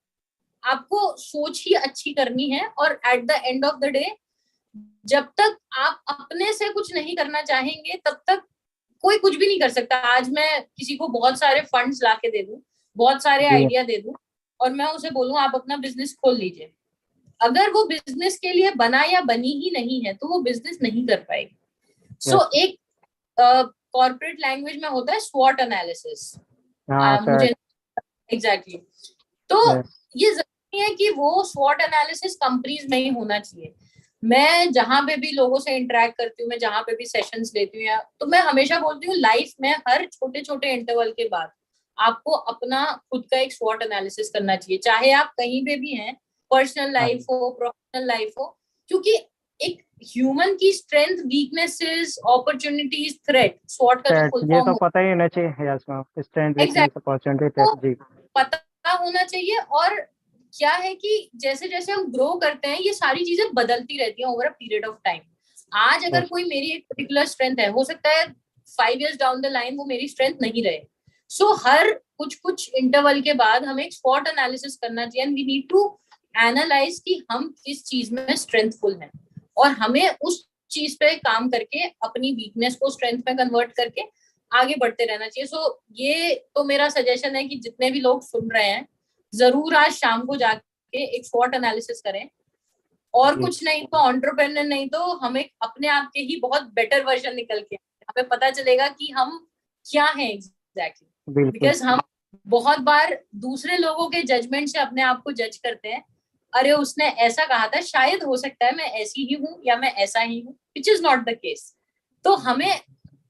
आपको सोच ही अच्छी करनी है, और at the end of the day जब तक आप अपने से कुछ नहीं करना चाहेंगे तब तक कोई कुछ भी नहीं कर सकता. आज मैं किसी को बहुत सारे फंड्स ला के दे दूं, बहुत सारे आइडिया दे दूं, और मैं उसे बोलूं आप अपना बिजनेस खोल लीजिए, अगर वो बिजनेस के लिए बना या बनी ही नहीं है तो वो बिजनेस नहीं कर पाएगी. सो एक कॉर्पोरेट लैंग्वेज में होता है स्वॉट एनालिसिस. मुझे एग्जैक्टली. तो ये जरूरी है कि वो स्वॉट एनालिसिस कंपनीज में ही होना चाहिए. मैं जहां पे भी लोगों से इंटरेक्ट करती हूँ, मैं जहां पे भी सेशंस लेती हूँ, या तो मैं हमेशा बोलती हूँ लाइफ में हर छोटे छोटे इंटरवल के बाद आपको अपना खुद का एक स्वॉट एनालिसिस करना चाहिए, चाहे आप कहीं पे भी हैं, पर्सनल लाइफ हो, प्रोफेशनल लाइफ हो, क्योंकि एक ह्यूमन की स्ट्रेंथ, वीकनेसेस, अपॉर्चुनिटीज, थ्रेट, स्वॉट का जो फुल ये फॉर्म तो होता पता ही होना चाहिए, यस मैम, स्ट्रेंथ है वीकनेस एग्जैक्टली, अपॉर्चुनिटी तो जी। पता होना चाहिए। और क्या है कि जैसे जैसे हम ग्रो करते हैं, ये सारी चीजें बदलती रहती हैं over a period of time. आज अगर यस कोई मेरी एक पर्टिकुलर स्ट्रेंथ है, हो सकता है 5 years डाउन द लाइन वो मेरी स्ट्रेंथ नहीं रहे। सो हर कुछ कुछ इंटरवल के बाद हमें एक स्पॉट एनालिसिस करना चाहिए, and we need to analyse कि हम किस चीज में स्ट्रेंथफुल हैं, और हमें उस चीज पे काम करके अपनी वीकनेस को स्ट्रेंथ में कन्वर्ट करके आगे बढ़ते रहना चाहिए। सो ये तो मेरा सजेशन है कि जितने भी लोग सुन रहे हैं, जरूर आज शाम को जाके एक स्वॉट एनालिसिस करें, और जी, कुछ नहीं तो एंटरप्रेन्योर, नहीं तो हमें अपने आप के ही बहुत बेटर वर्जन निकल के हमें पता चलेगा कि हम क्या हैं एग्जैक्टली। बिल्कुल बिकॉज हम बहुत बार दूसरे लोगों के जजमेंट से अपने आप को जज करते हैं, अरे उसने ऐसा कहा था, शायद हो सकता है मैं ऐसी ही हूँ या मैं ऐसा ही हूँ, which is not the case. तो हमें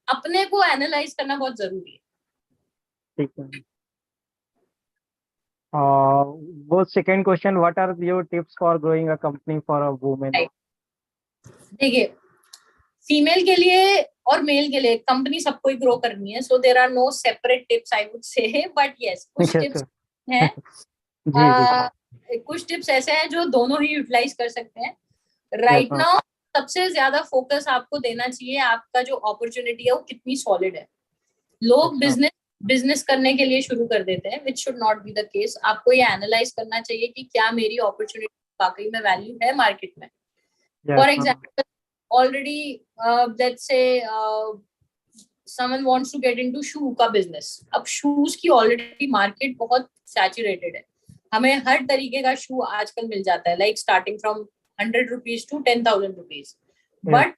अपने को एनालाइज करना बहुत जरूरी है। ठीक है। वो second question, what are your tips for growing a company for a women? Right. देखिए, फीमेल के लिए और मेल के लिए कंपनी सबको ही ग्रो करनी है, so there are no separate tips I would say, but yes कुछ यस टिप्स सर। हैं। जी जी। कुछ टिप्स ऐसे हैं जो दोनों ही यूटिलाइज कर सकते हैं यस राइट मैम। नाउ। सबसे ज्यादा फोकस आपको देना चाहिए आपका जो अपॉर्चुनिटी है वो कितनी सॉलिड है। यस लोग मैम। बिजनेस बिजनेस करने के लिए शुरू कर देते हैं, which should not be the case. आपको ये एनालाइज करना चाहिए कि क्या मेरी अपॉर्चुनिटी वाकई में वैल्यू है मार्केट में। Yes for ma'am. Example, already let's say someone wants to get into शू का बिजनेस। अब शूज की ऑलरेडी मार्केट बहुत सैचुरेटेड है, हमें हर तरीके का शू आजकल मिल जाता है, like starting from 100 rupees to 10,000 rupees। Yes. But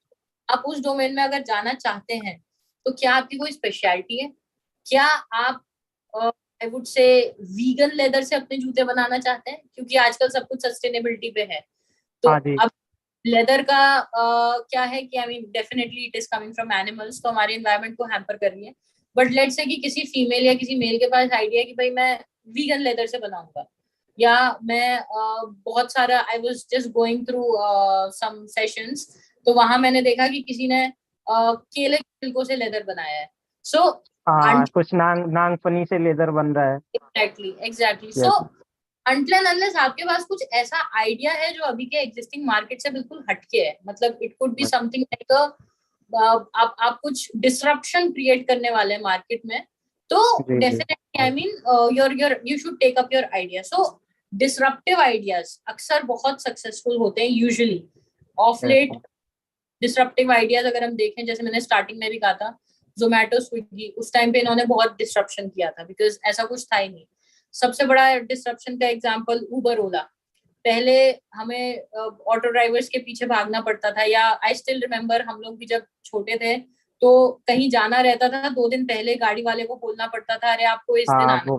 आप उस डोमेन में अगर जाना चाहते हैं, तो क्या आपकी कोई स्पेशलिटी है? क्या आप आई वुड से वीगन लेदर से अपने जूते बनाना चाहते हैं? क्योंकि आजकल सब कुछ सस्टेनेबिलिटी पे है। तो हाँ जी। अब लेदर का क्या है कि I mean definitely it is coming from animals, तो हमारे एनवायरनमेंट को हैम्पर कर रही है। बट लेट्स से कि किसी फीमेल या किसी मेल के पास आइडिया है कि भाई मैं वीगन लेदर से बनाऊंगा, या मैं बहुत सारा, I was just going through some sessions, तो वहां मैंने देखा कि किसी ने केले के छिलकों से लेदर बनाया है। सो हाँ, कुछ नांगफनी से लेदर बन रहा है। Exactly exactly. So yes. until and unless आपके पास कुछ ऐसा आइडिया है जो अभी के एग्जिस्टिंग मार्केट से बिल्कुल हटके है, मतलब it could be something like आप कुछ डिसरप्शन क्रिएट करने वाले हैं मार्केट में, तो जी जी। Definitely I mean your you should take up your idea. So disruptive ideas अक्सर बहुत सक्सेसफुल होते हैं usually. Of yes. Let disruptive ideas अगर हम देखें, जैसे मैंने स्टार्टिंग में भी कहा था, जोमेटो, स्विगी, उस टाइम पे इन्होंने बहुत डिसरप्शन किया था, बिकॉज ऐसा कुछ था ही नहीं। सबसे बड़ा डिसरप्शन का एग्जांपल उबर, ओला। पहले हमें ऑटो ड्राइवर्स के पीछे भागना पड़ता था, या आई स्टिल रिमेम्बर हम लोग भी जब छोटे थे तो कहीं जाना रहता था, 2 दिन पहले गाड़ी वाले को बोलना पड़ता था, अरे आपको इस दिन हाँ, आना,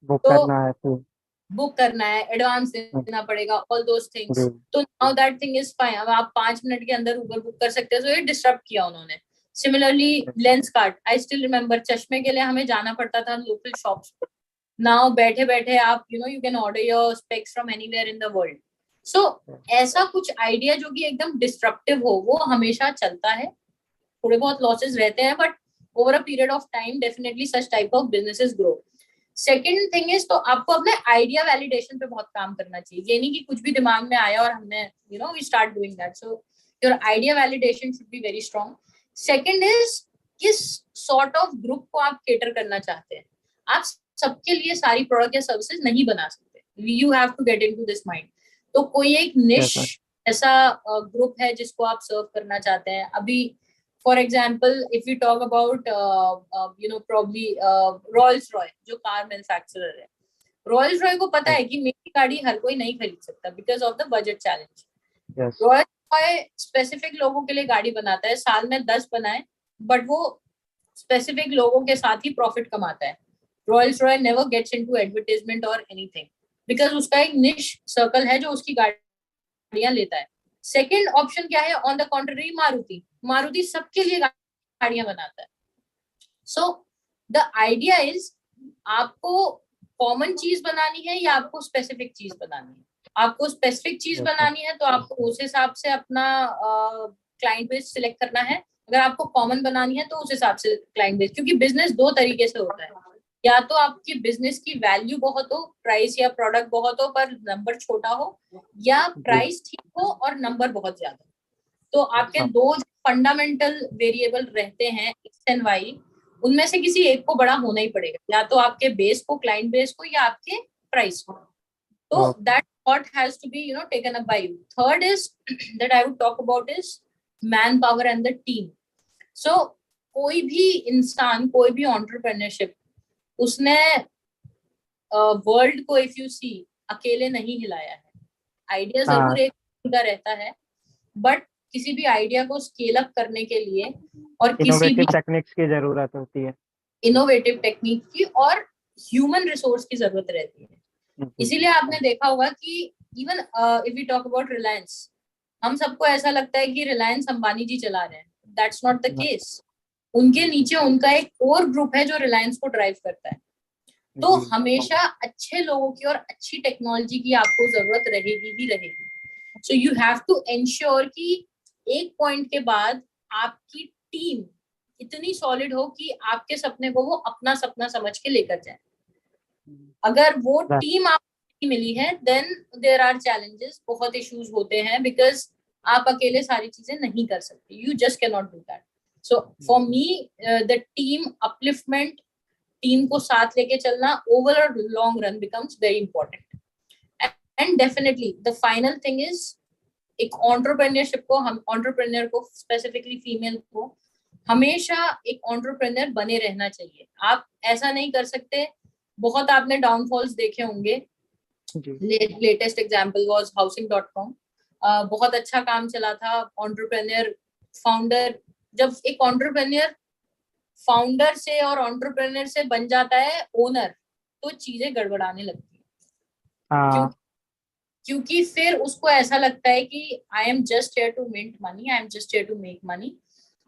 बुक तो करना है फिर। बुक करना है, एडवांस देना पड़ेगा, ऑल दोस थिंग्स। जी। तो now that thing is fine, अब आप 5 मिनट के अंदर उबर बुक कर सकते हैं। तो ये डिस्टर्ब किया उन्होंने। Similarly lens cart, I still remember, चश्मे के लिए हमें जाना पड़ता था लोकल शॉप्स। नाउ बैठे बैठे आप you can order your specs from anywhere in the world. So ऐसा कुछ आइडिया जो कि एकदम डिस्ट्रप्टिव हो, वो हमेशा चलता है। थोड़े बहुत लॉसेस रहते हैं, but over a period of time definitely such type of businesses grow. Second thing is, तो आपको अपने आइडिया वैलिडेशन पे बहुत काम करना चाहिए। ये नहीं कि कुछ भी दिमाग में आया और हमने we start doing that. So your idea validation should be very strong. Second is, किस सॉर्ट ऑफ ग्रुप को आप केटर करना चाहते हैं। आप सबके लिए सारी प्रोडक्ट या सर्विसेज नहीं बना सकते, you have to get into this mind. तो कोई एक निश यस। ऐसा ग्रुप है जिसको आप सर्व करना चाहते हैं। अभी for example, if you talk about probably Royals Roy जो कार मैन्युफैक्चरर है, रॉयल्स रॉय को पता है कि मेरी गाड़ी हर कोई नहीं खरीद सकता because of the budget challenge. Yes. Royals Roy specific लोगों के लिए गाड़ी बनाता है, साल में 10 बनाए, बट वो स्पेसिफिक लोगों के साथ ही प्रॉफिट कमाता है। Rolls Royce never gets into advertisement और एनीथिंग, बिकॉज उसका एक निश सर्कल है जो उसकी गाड़ियां लेता है। सेकेंड ऑप्शन क्या है, ऑन द कॉन्ट्ररी मारुति सबके लिए गाड़ियां बनाता है. सो द आइडिया इज, आपको कॉमन चीज बनानी है या आपको स्पेसिफिक चीज बनानी है. आपको स्पेसिफिक चीज बनानी है तो आपको उस हिसाब से अपना क्लाइंट बेस सिलेक्ट करना है. अगर आपको कॉमन बनानी है तो उस हिसाब से क्लाइंट बेस, क्योंकि बिजनेस दो तरीके से होता है. या तो आपकी बिजनेस की वैल्यू बहुत हो, प्राइस या प्रोडक्ट बहुत हो पर नंबर छोटा हो, या प्राइस ठीक हो और नंबर बहुत ज्यादा. तो आपके दो फंडामेंटल वेरिएबल रहते हैं एक्स एंड वाई, उनमें से किसी एक को बड़ा होना ही पड़ेगा, या तो आपके बेस को, क्लाइंट बेस को, या आपके प्राइस को. तो that what has to be taken up by you. Third is that I would talk about is manpower and the team. So कोई भी इंसान, कोई भी एंटरप्रेन्योरशिप, उसने वर्ल्ड को, इफ यू सी, अकेले नहीं हिलाया है. आइडिया जरूर एक का रहता है, बट किसी भी आइडिया को स्केल अप करने के लिए और किसी भी टेक्निक्स की जरूरत होती है, इनोवेटिव टेक्निक की और ह्यूमन रिसोर्स की जरूरत रहती है. इसीलिए आपने देखा होगा कि even if we talk about Reliance, हम सबको ऐसा लगता है कि रिलायंस अंबानी जी चला रहे हैं. That's not the case. उनके नीचे उनका एक कोर ग्रुप है जो रिलायंस को ड्राइव करता है. तो हमेशा अच्छे लोगों की और अच्छी टेक्नोलॉजी की आपको जरूरत रहेगी ही रहेगी. So you have to ensure कि एक पॉइंट के बाद आपकी टीम इतनी सॉलिड हो कि आपके सपने को वो अपना सपना समझ के लेकर जाए. अगर वो टीम आपको मिली है, देन देयर आर चैलेंजेस, बहुत इश्यूज होते हैं, बिकॉज आप अकेले सारी चीजें नहीं कर सकते. You just can not do that. So for me the team upliftment, team को साथ लेके चलना over a long run becomes very important. And definitely the final thing is, एक एंटरप्रेन्योरशिप को, हम एंटरप्रेन्योर को, स्पेसिफिकली फीमेल को, हमेशा एक एंटरप्रेन्योर बने रहना चाहिए. आप ऐसा नहीं कर सकते. बहुत आपने डाउनफॉल्स देखे होंगे. Latest example was housing.com. बहुत अच्छा काम चला था. एंटरप्रेन्योर फाउंडर, जब एक एंटरप्रेन्योर फाउंडर से और एंटरप्रेन्योर से बन जाता है ओनर, तो चीजें गड़बड़ाने लगती है. क्योंकि फिर उसको ऐसा लगता है कि I am just here to mint money, I am just here to make money,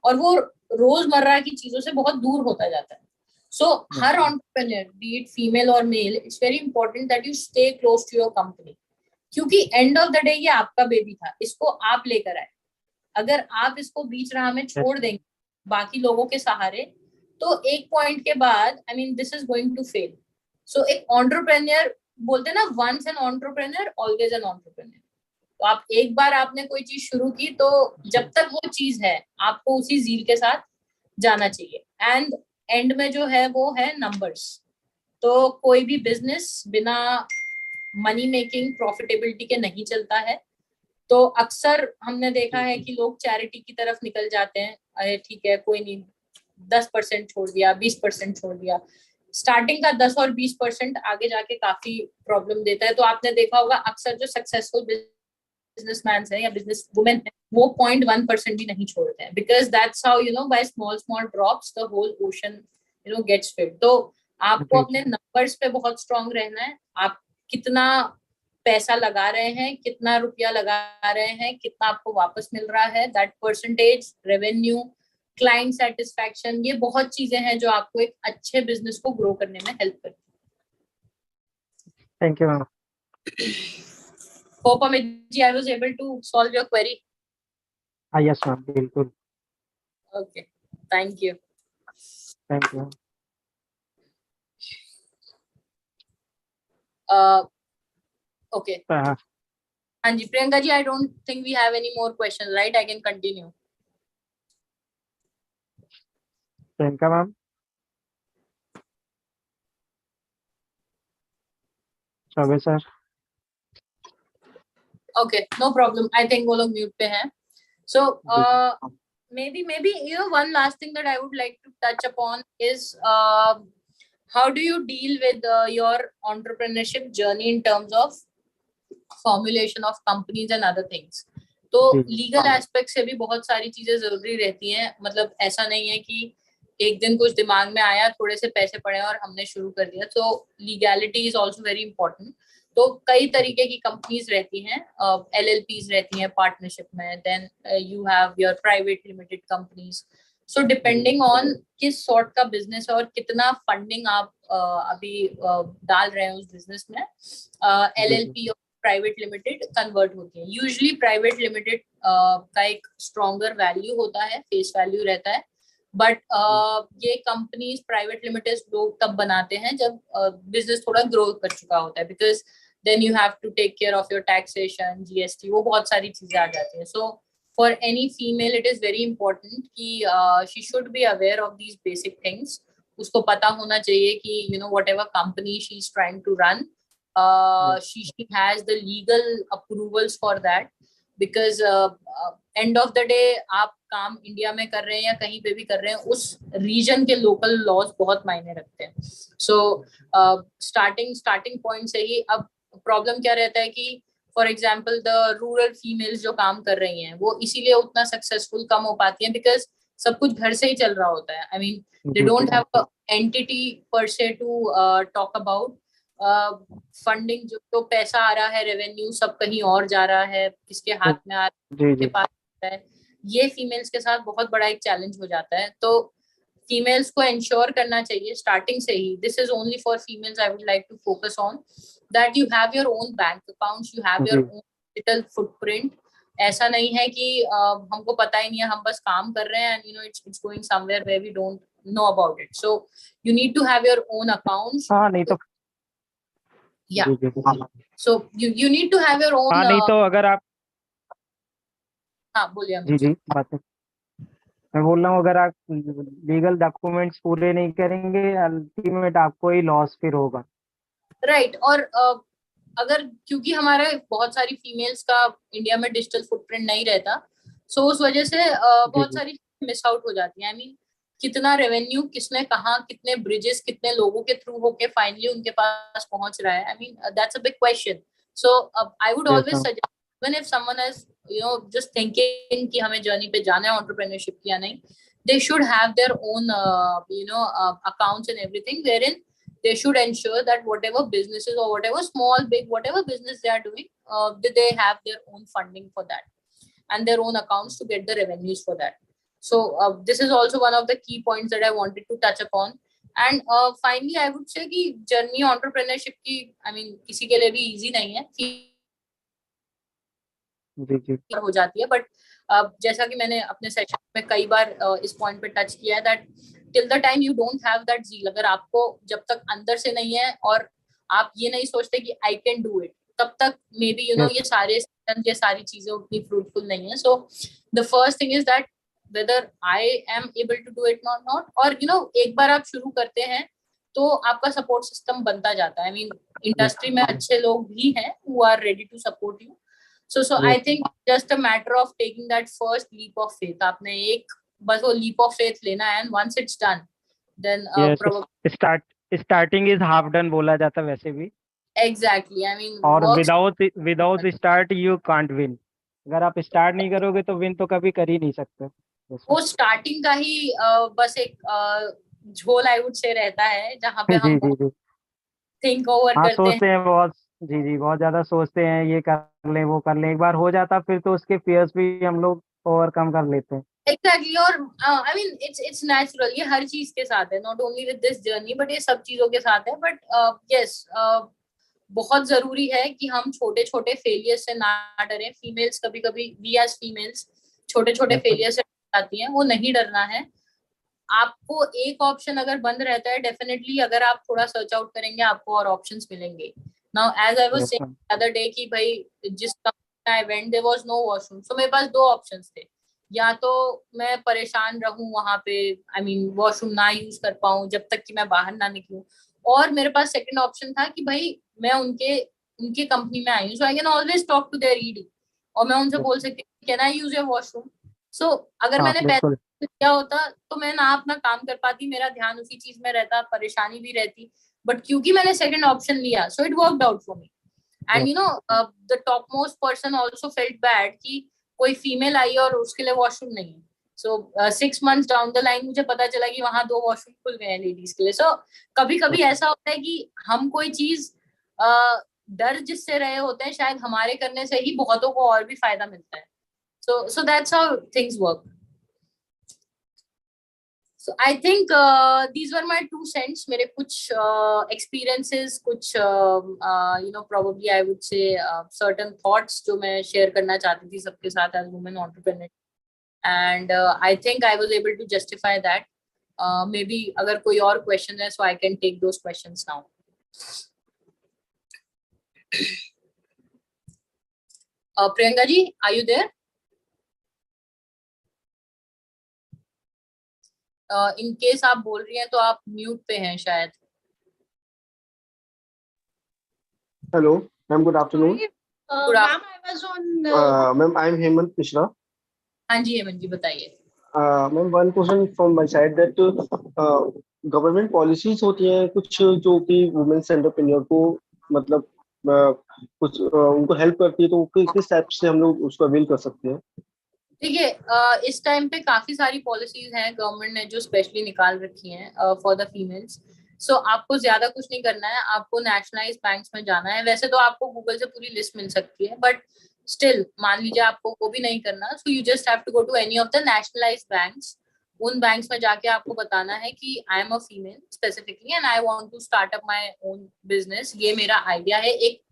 और वो रोजमर्रा की चीजों से बहुत दूर होता जाता है. So, her entrepreneur, be it female or male, it's very important that you stay close to your company. क्योंकि end of the day ये आपका बेबी था, इसको आप लेकर आए. अगर आप इसको बीच राह में छोड़ देंगे बाकी लोगों के सहारे, तो एक पॉइंट के बाद, I mean, this is going to fail. So, एक entrepreneur, बोलते हैं ना, once an entrepreneur, always an entrepreneur. तो आप एक बार आपने कोई चीज शुरू की, तो जब तक वो चीज है, आपको उसी जील के साथ जाना चाहिए. एंड एंड में जो है वो है नंबर्स. तो कोई भी बिजनेस बिना मनी मेकिंग, प्रॉफिटेबिलिटी के नहीं चलता है. तो अक्सर हमने देखा है कि लोग चैरिटी की तरफ निकल जाते हैं. अरे ठीक है, कोई नहीं, 10% छोड़ दिया, 20% छोड़ दिया. स्टार्टिंग का 10 और 20% आगे जाके काफी प्रॉब्लम देता है. तो आपने देखा होगा अक्सर जो सक्सेसफुल बिजनेसमैन है या बिजनेस वुमेन है, वो 0.1% भी नहीं छोड़ते हैं, because that's how by small drops the whole ocean gets filled. तो आपको अपने नंबर्स पे बहुत स्ट्रांग रहना है. आप कितना पैसा लगा रहे हैं, कितना रुपया लगा रहे हैं, कितना आपको वापस मिल रहा है, that percentage, revenue, client satisfaction, ये बहुत चीजें हैं जो आपको एक अच्छे बिजनेस को ग्रो करने में हेल्प करती है. Thank you ma'am. Hope Amit ji, I was able to solve your query. Yes ma'am, बिल्कुल. Okay, thank you. Thank you. Okay. हाँ जी, Priyanka ji, I don't think we have any more questions, right? I can continue. Priyanka ma'am. Choubey sir. Okay, no problem. I think वो लोग mute पे हैं. So, maybe one last thing that I would like to touch upon is how do you deal with your entrepreneurship journey in terms of formulation of companies and other things. तो legal aspect से भी बहुत सारी चीजें जरूरी रहती हैं. मतलब ऐसा नहीं है कि एक दिन कुछ दिमाग में आया, थोड़े से पैसे पड़े और हमने शुरू कर दिया. तो legality is also very important. तो कई तरीके की कंपनीज रहती हैं, LLPs रहती हैं पार्टनरशिप में, then you have your private limited companies. So depending on किस सॉर्ट का बिजनेस है और कितना फंडिंग आप अभी डाल रहे हैं उस बिजनेस में, LLP और प्राइवेट लिमिटेड कन्वर्ट होती है. यूजुअली प्राइवेट लिमिटेड का एक स्ट्रॉन्गर वैल्यू होता है, फेस वैल्यू रहता है, बट ये कंपनीज प्राइवेट लिमिटेड लोग तब बनाते हैं जब बिजनेस थोड़ा ग्रो कर चुका होता है, because then you have to take care of your taxation, GST, वो बहुत सारी चीजें आ जाती हैं. So for any female it is very important कि she should be aware of these basic things. उसको पता होना चाहिए कि you know whatever company she is trying to run, she has the legal approvals for that, because end of the day आप काम India में कर रहे हैं या कहीं पे भी कर रहे हैं, उस रीजन के लोकल लॉज बहुत मायने रखते हैं. सो स्टार्टिंग पॉइंट से ही अब प्रॉब्लम क्या रहता है कि for example the rural females जो काम कर रही हैं वो इसीलिए उतना सक्सेसफुल कम हो पाती हैं, बिकॉज सब कुछ घर से ही चल रहा होता है. I mean they don't have entity पर से टू टॉक अबाउट. फंडिंग जो पैसा आ रहा है, रेवेन्यू सब कहीं और जा रहा है, किसके हाथ में आ रहा है, किसके पास आ रहा है, ये फीमेल्स के साथ बहुत बड़ा एक चैलेंज हो जाता है. तो फीमेल्स को इंश्योर करना चाहिए स्टार्टिंग से ही. This is only for females. I would like to focus on that you have your own bank accounts, you have your own digital footprint. ऐसा नहीं है कि हमको पता ही नहीं है, हम बस काम कर रहे हैं and you know it's going somewhere where we don't know about it. So you need to have your own accounts. हाँ नहीं तो Yeah. So you need to have your own. हाँ नहीं तो अगर आप, हाँ बोलिए. जी बात है. मैं बोल रहा हूँ अगर आप लीगल डॉक्यूमेंट्स पूरे नहीं करेंगे, अल्टीमेट आपको ही लॉस फिर होगा. राइट. और अगर क्योंकि हमारे बहुत सारी फीमेल्स का इंडिया में डिजिटल फुटप्रिंट नहीं रहता, सो उस वजह से बहुत सारी मिस आउट हो जाती है. आई मीन कितना रेवेन्यू किसने कहा, कितने ब्रिजेस कितने लोगों के थ्रू होके फाइनली उनके पास पहुंच रहा है. I mean that's a big question. So I would always suggest, even if someone is you know just thinking कि हमें जर्नी पे जाना है एंटरप्रेन्योरशिप की या नहीं, they should have their own accounts and everything, wherein they should ensure that whatever businesses or whatever small big whatever business they are doing, they have their own funding for that and their own accounts to get the revenues for that. So this is also one of the key points that I wanted to touch upon. And finally I would say कि journey entrepreneurship की I mean किसी के लिए भी easy नहीं है, हो जाती है. बट जैसा कि मैंने अपने सेशन में कई बार इस पॉइंट पे टच किया है, that till the time you don't have that zeal, अगर आपको जब तक अंदर से नहीं है और आप ये नहीं सोचते कि आई कैन डू इट, तब तक मे बी यू नो ये सारी चीजें उतनी फ्रूटफुल नहीं है. So the first thing is that whether I am able to do it or not, और you know एक बार आप शुरू करते हैं तो आपका सपोर्ट सिस्टम बनता जाता है. I mean इंडस्ट्री में अच्छे लोग भी हैं who are ready to support you. So I think just a matter of taking that first leap of faith. आपने एक बस वो leap of faith लेना है and once it's done then starting is half done बोला जाता वैसे भी. Exactly. I mean और without start you can't win. अगर आप स्टार्ट नहीं करोगे तो विन तो कभी कर ही नहीं सकते. वो स्टार्टिंग का ही बस एक झोल आई वुड से रहता है जहाँ पे हम थिंक ओवर करते सोचते हैं बहुत. जी बहुत ज्यादा सोचते हैं, ये कर ले वो कर ले, एक बार हो जाता फिर तो उसके फियर्स भी हम लोग ओवरकम कर लेते हैं. एग्जैक्टली. और आई मीन इट्स नेचुरल, ये हर चीज के साथ है, not only with this journey but ये सब चीजों के साथ है. बट यस बहुत जरूरी है कि हम छोटे छोटे फेलियर से ना डरें. फीमेल्स कभी कभी वी एज फीमेल्स छोटे छोटे फेलियर से आती हैं, वो नहीं डरना है. आपको एक ऑप्शन अगर बंद रहता है, डेफिनेटली अगर आप थोड़ा सर्च आउट करेंगे आपको और ऑप्शंस मिलेंगे. Now as I was saying other day कि भाई जिस company I went there was no washroom, so मेरे पास दो ऑप्शंस थे. या तो मैं परेशान रहूं वहां पे, आई मीन वॉशरूम ना यूज कर पाऊं जब तक कि मैं बाहर ना निकलूं, और मेरे पास सेकंड ऑप्शन था कि भाई मैं उनके कंपनी में आई हूँ, so I can always talk to their ED और मैं उनसे बोल सकती हूँ can I use your washroom. So अगर मैंने पैसा दिया होता तो मैं ना अपना काम कर पाती, मेरा ध्यान उसी चीज में रहता, परेशानी भी रहती. बट क्योंकि मैंने सेकंड ऑप्शन लिया, so it worked out for me. And you know the top most person also felt bad कि कोई फीमेल आई और उसके लिए वॉशरूम नहीं है. सो 6 months डाउन द लाइन मुझे पता चला कि वहां 2 वॉशरूम खुल गए हैं लेडीज के लिए. सो कभी कभी ऐसा होता है कि हम कोई चीज डर जिससे रहे होते हैं, शायद हमारे करने से ही बहुतों को और भी फायदा मिलता है. So that's how things work. So I think these were my 2 cents. मेरे कुछ experiences, कुछ probably I would say certain thoughts जो मैं share करना चाहती थी सबके साथ as women entrepreneur. And I think I was able to justify that. Maybe अगर कोई और question है, so I can take those questions now. Priyanka ji, are you there? In case आप बोल रही हैं तो आप म्यूट पे हैं शायद. Hello, ma'am. Good afternoon. Good Ma'am, I was on. Ma'am, I'm Hemant Mishra. हाँ जी हेमंत जी बताइए. Ma'am, one question from my side that government policies होती हैं कुछ जो कि women's entrepreneur को मतलब कुछ उनको हेल्प करती है, तो किस टाइप से हम लोग उसको अवेल कर सकते हैं? देखिए इस टाइम पे काफी सारी पॉलिसीज हैं गवर्नमेंट ने जो स्पेशली निकाल रखी हैं फॉर द फीमेल्स. सो आपको ज्यादा कुछ नहीं करना है, आपको नेशनलाइज बैंक्स में जाना है. वैसे तो आपको गूगल से पूरी लिस्ट मिल सकती है, बट स्टिल मान लीजिए आपको वो भी नहीं करना, so you just have to go to any of the nationalise banks. उन बैंक्स में जाके आपको बताना है कि I am a female specifically and I want to start up my own business. ये मेरा आइडिया है. एक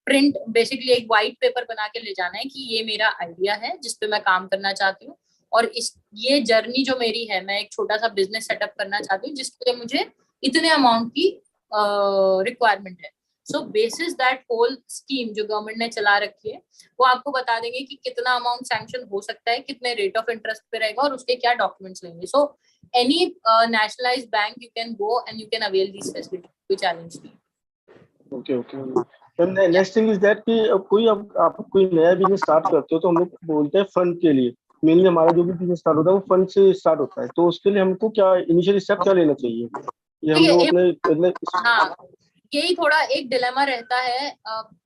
प्रिंट बेसिकली एक व्हाइट पेपर बना के ले जाना है कि ये मेरा आइडिया है जिसपे मैं काम करना चाहती हूँ, और इस ये जर्नी जो मेरी है, मैं एक छोटा सा बिजनेस सेटअप करना चाहती हूँ जिसके लिए मुझे इतने अमाउंट की रिक्वायरमेंट है. सो बेसिस दैट होल स्कीम जो गवर्नमेंट ने चला रखी है, वो आपको बता देंगे कि कितना अमाउंट सैंक्शन हो सकता है, कितने रेट ऑफ इंटरेस्ट पे रहेगा और उसके क्या डॉक्यूमेंट्स लेंगे. So any nationalised bank you can go and you can avail this facility. कोई चैलेंज नहीं. Okay okay. Next thing is that कि अब आप कोई नया बिजनेस स्टार्ट करते हो तो हम लोग बोलते हैं फंड के लिए. मेनली हमारा जो भी बिजनेस स्टार्ट होता है वो फंड से स्टार्ट होता है, तो उसके लिए हमको क्या इनिशियल स्टेप क्या लेना चाहिए? ये हम लोग अपने हाँ, यही थोड़ा एक डिलेमा रहता है.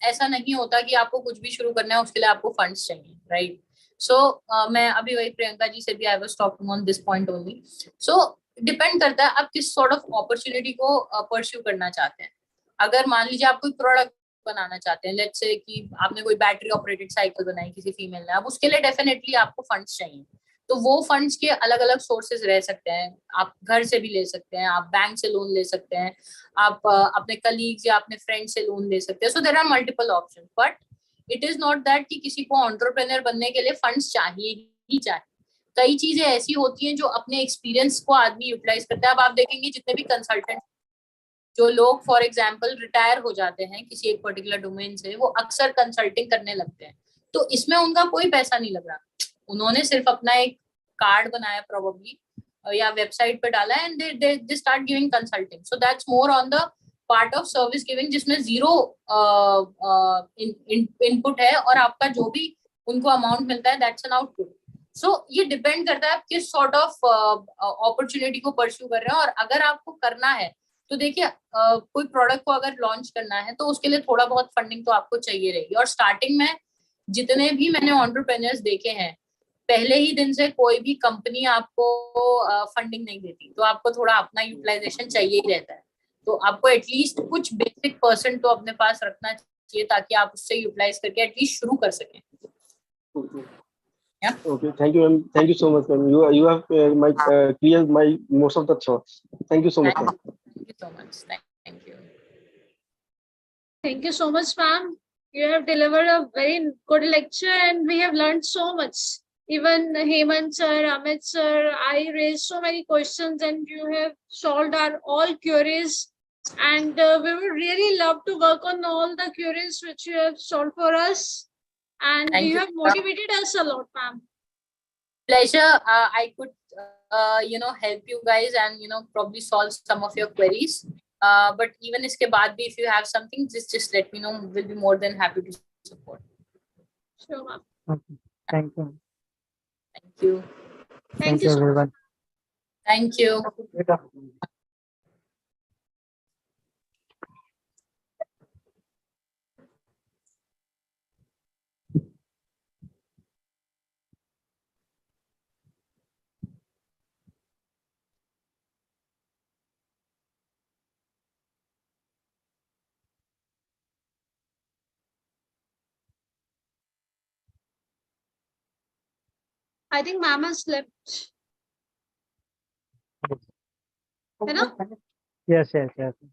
ऐसा नहीं होता कि आपको कुछ भी शुरू करना है उसके लिए आपको फंड्स चाहिए, राइट? सो मैं अभी वही प्रियंका जी से भी I was talking on this point only. So depend करता है आप किस सॉर्ट ऑफ अपॉर्चुनिटी को परस्यू करना चाहते हैं. अगर मान लीजिए आप कोई प्रोडक्ट बनाना चाहते हैं, लेट्स से कि आपने कोई बैटरी ऑपरेटेड साइकिल बनाई किसी फीमेल ने, अब उसके लिए डेफिनेटली आपको फंड्स चाहिए. तो वो फंड्स के अलग अलग सोर्सेज रह सकते हैं. आप घर से भी ले सकते हैं, आप बैंक से लोन ले सकते हैं, आप अपने कलीग्स या अपने फ्रेंड से लोन ले सकते हैं. So there are multiple option, but it is not that कि किसी को एंटरप्रेन्योर बनने के लिए फंड्स चाहिए ही चाहिए. कई चीजें ऐसी होती हैं जो अपने एक्सपीरियंस को आदमी यूटिलाइज करता है. अब आप देखेंगे जितने भी कंसल्टेंट जो लोग फॉर एग्जाम्पल रिटायर हो जाते हैं किसी एक पर्टिकुलर डोमेन से, वो अक्सर कंसल्टिंग करने लगते हैं. तो इसमें उनका कोई पैसा नहीं लग रहा. उन्होंने सिर्फ अपना एक कार्ड बनाया प्रोबेबली या वेबसाइट पे डाला and they start giving consulting. So that's more on the part of service giving जिसमें जीरो इनपुट है और आपका जो भी उनको अमाउंट मिलता है दैट्स एन आउटपुट. सो ये डिपेंड करता है आप किस सॉर्ट ऑफ अपॉर्चुनिटी को परस्यू कर रहे हैं. और अगर आपको करना है तो देखिए कोई प्रोडक्ट को अगर लॉन्च करना है तो उसके लिए थोड़ा बहुत फंडिंग तो आपको चाहिए रहेगी. और स्टार्टिंग में जितने भी मैंने एंटरप्रेन्योर्स देखे हैं, पहले ही दिन से कोई भी कंपनी आपको फंडिंग नहीं देती, तो आपको थोड़ा अपना यूटिलाइजेशन चाहिए ही रहता है. तो आपको एटलीस्ट कुछ बेसिक परसेंट तो अपने पास रखना चाहिए ताकि आप उससे यूटिलाइज करके एटलीस्ट शुरू कर सकें. Okay, thank you, ma'am. Thank you so much, ma'am. You have cleared my most of the thoughts. Thank you so much, ma'am. Thank you so much. Thank you. Thank you so much, ma'am. You have delivered a very good lecture and we have learned so much. Even Hemant sir, Amit sir, I raised so many questions and you have solved our all queries. And we would really love to work on all the queries which you have solved for us. And Thank you you. have motivated us a lot, ma'am. Pleasure. I could, help you guys and, probably solve some of your queries. But even iske baad bhi, if you have something, just let me know. We'll be more than happy to support. Sure, ma'am. Okay. Thank you. Thank you. Thank you so much. everyone. Thank you. Good afternoon. I think ma'am has slept. है ना? Yes.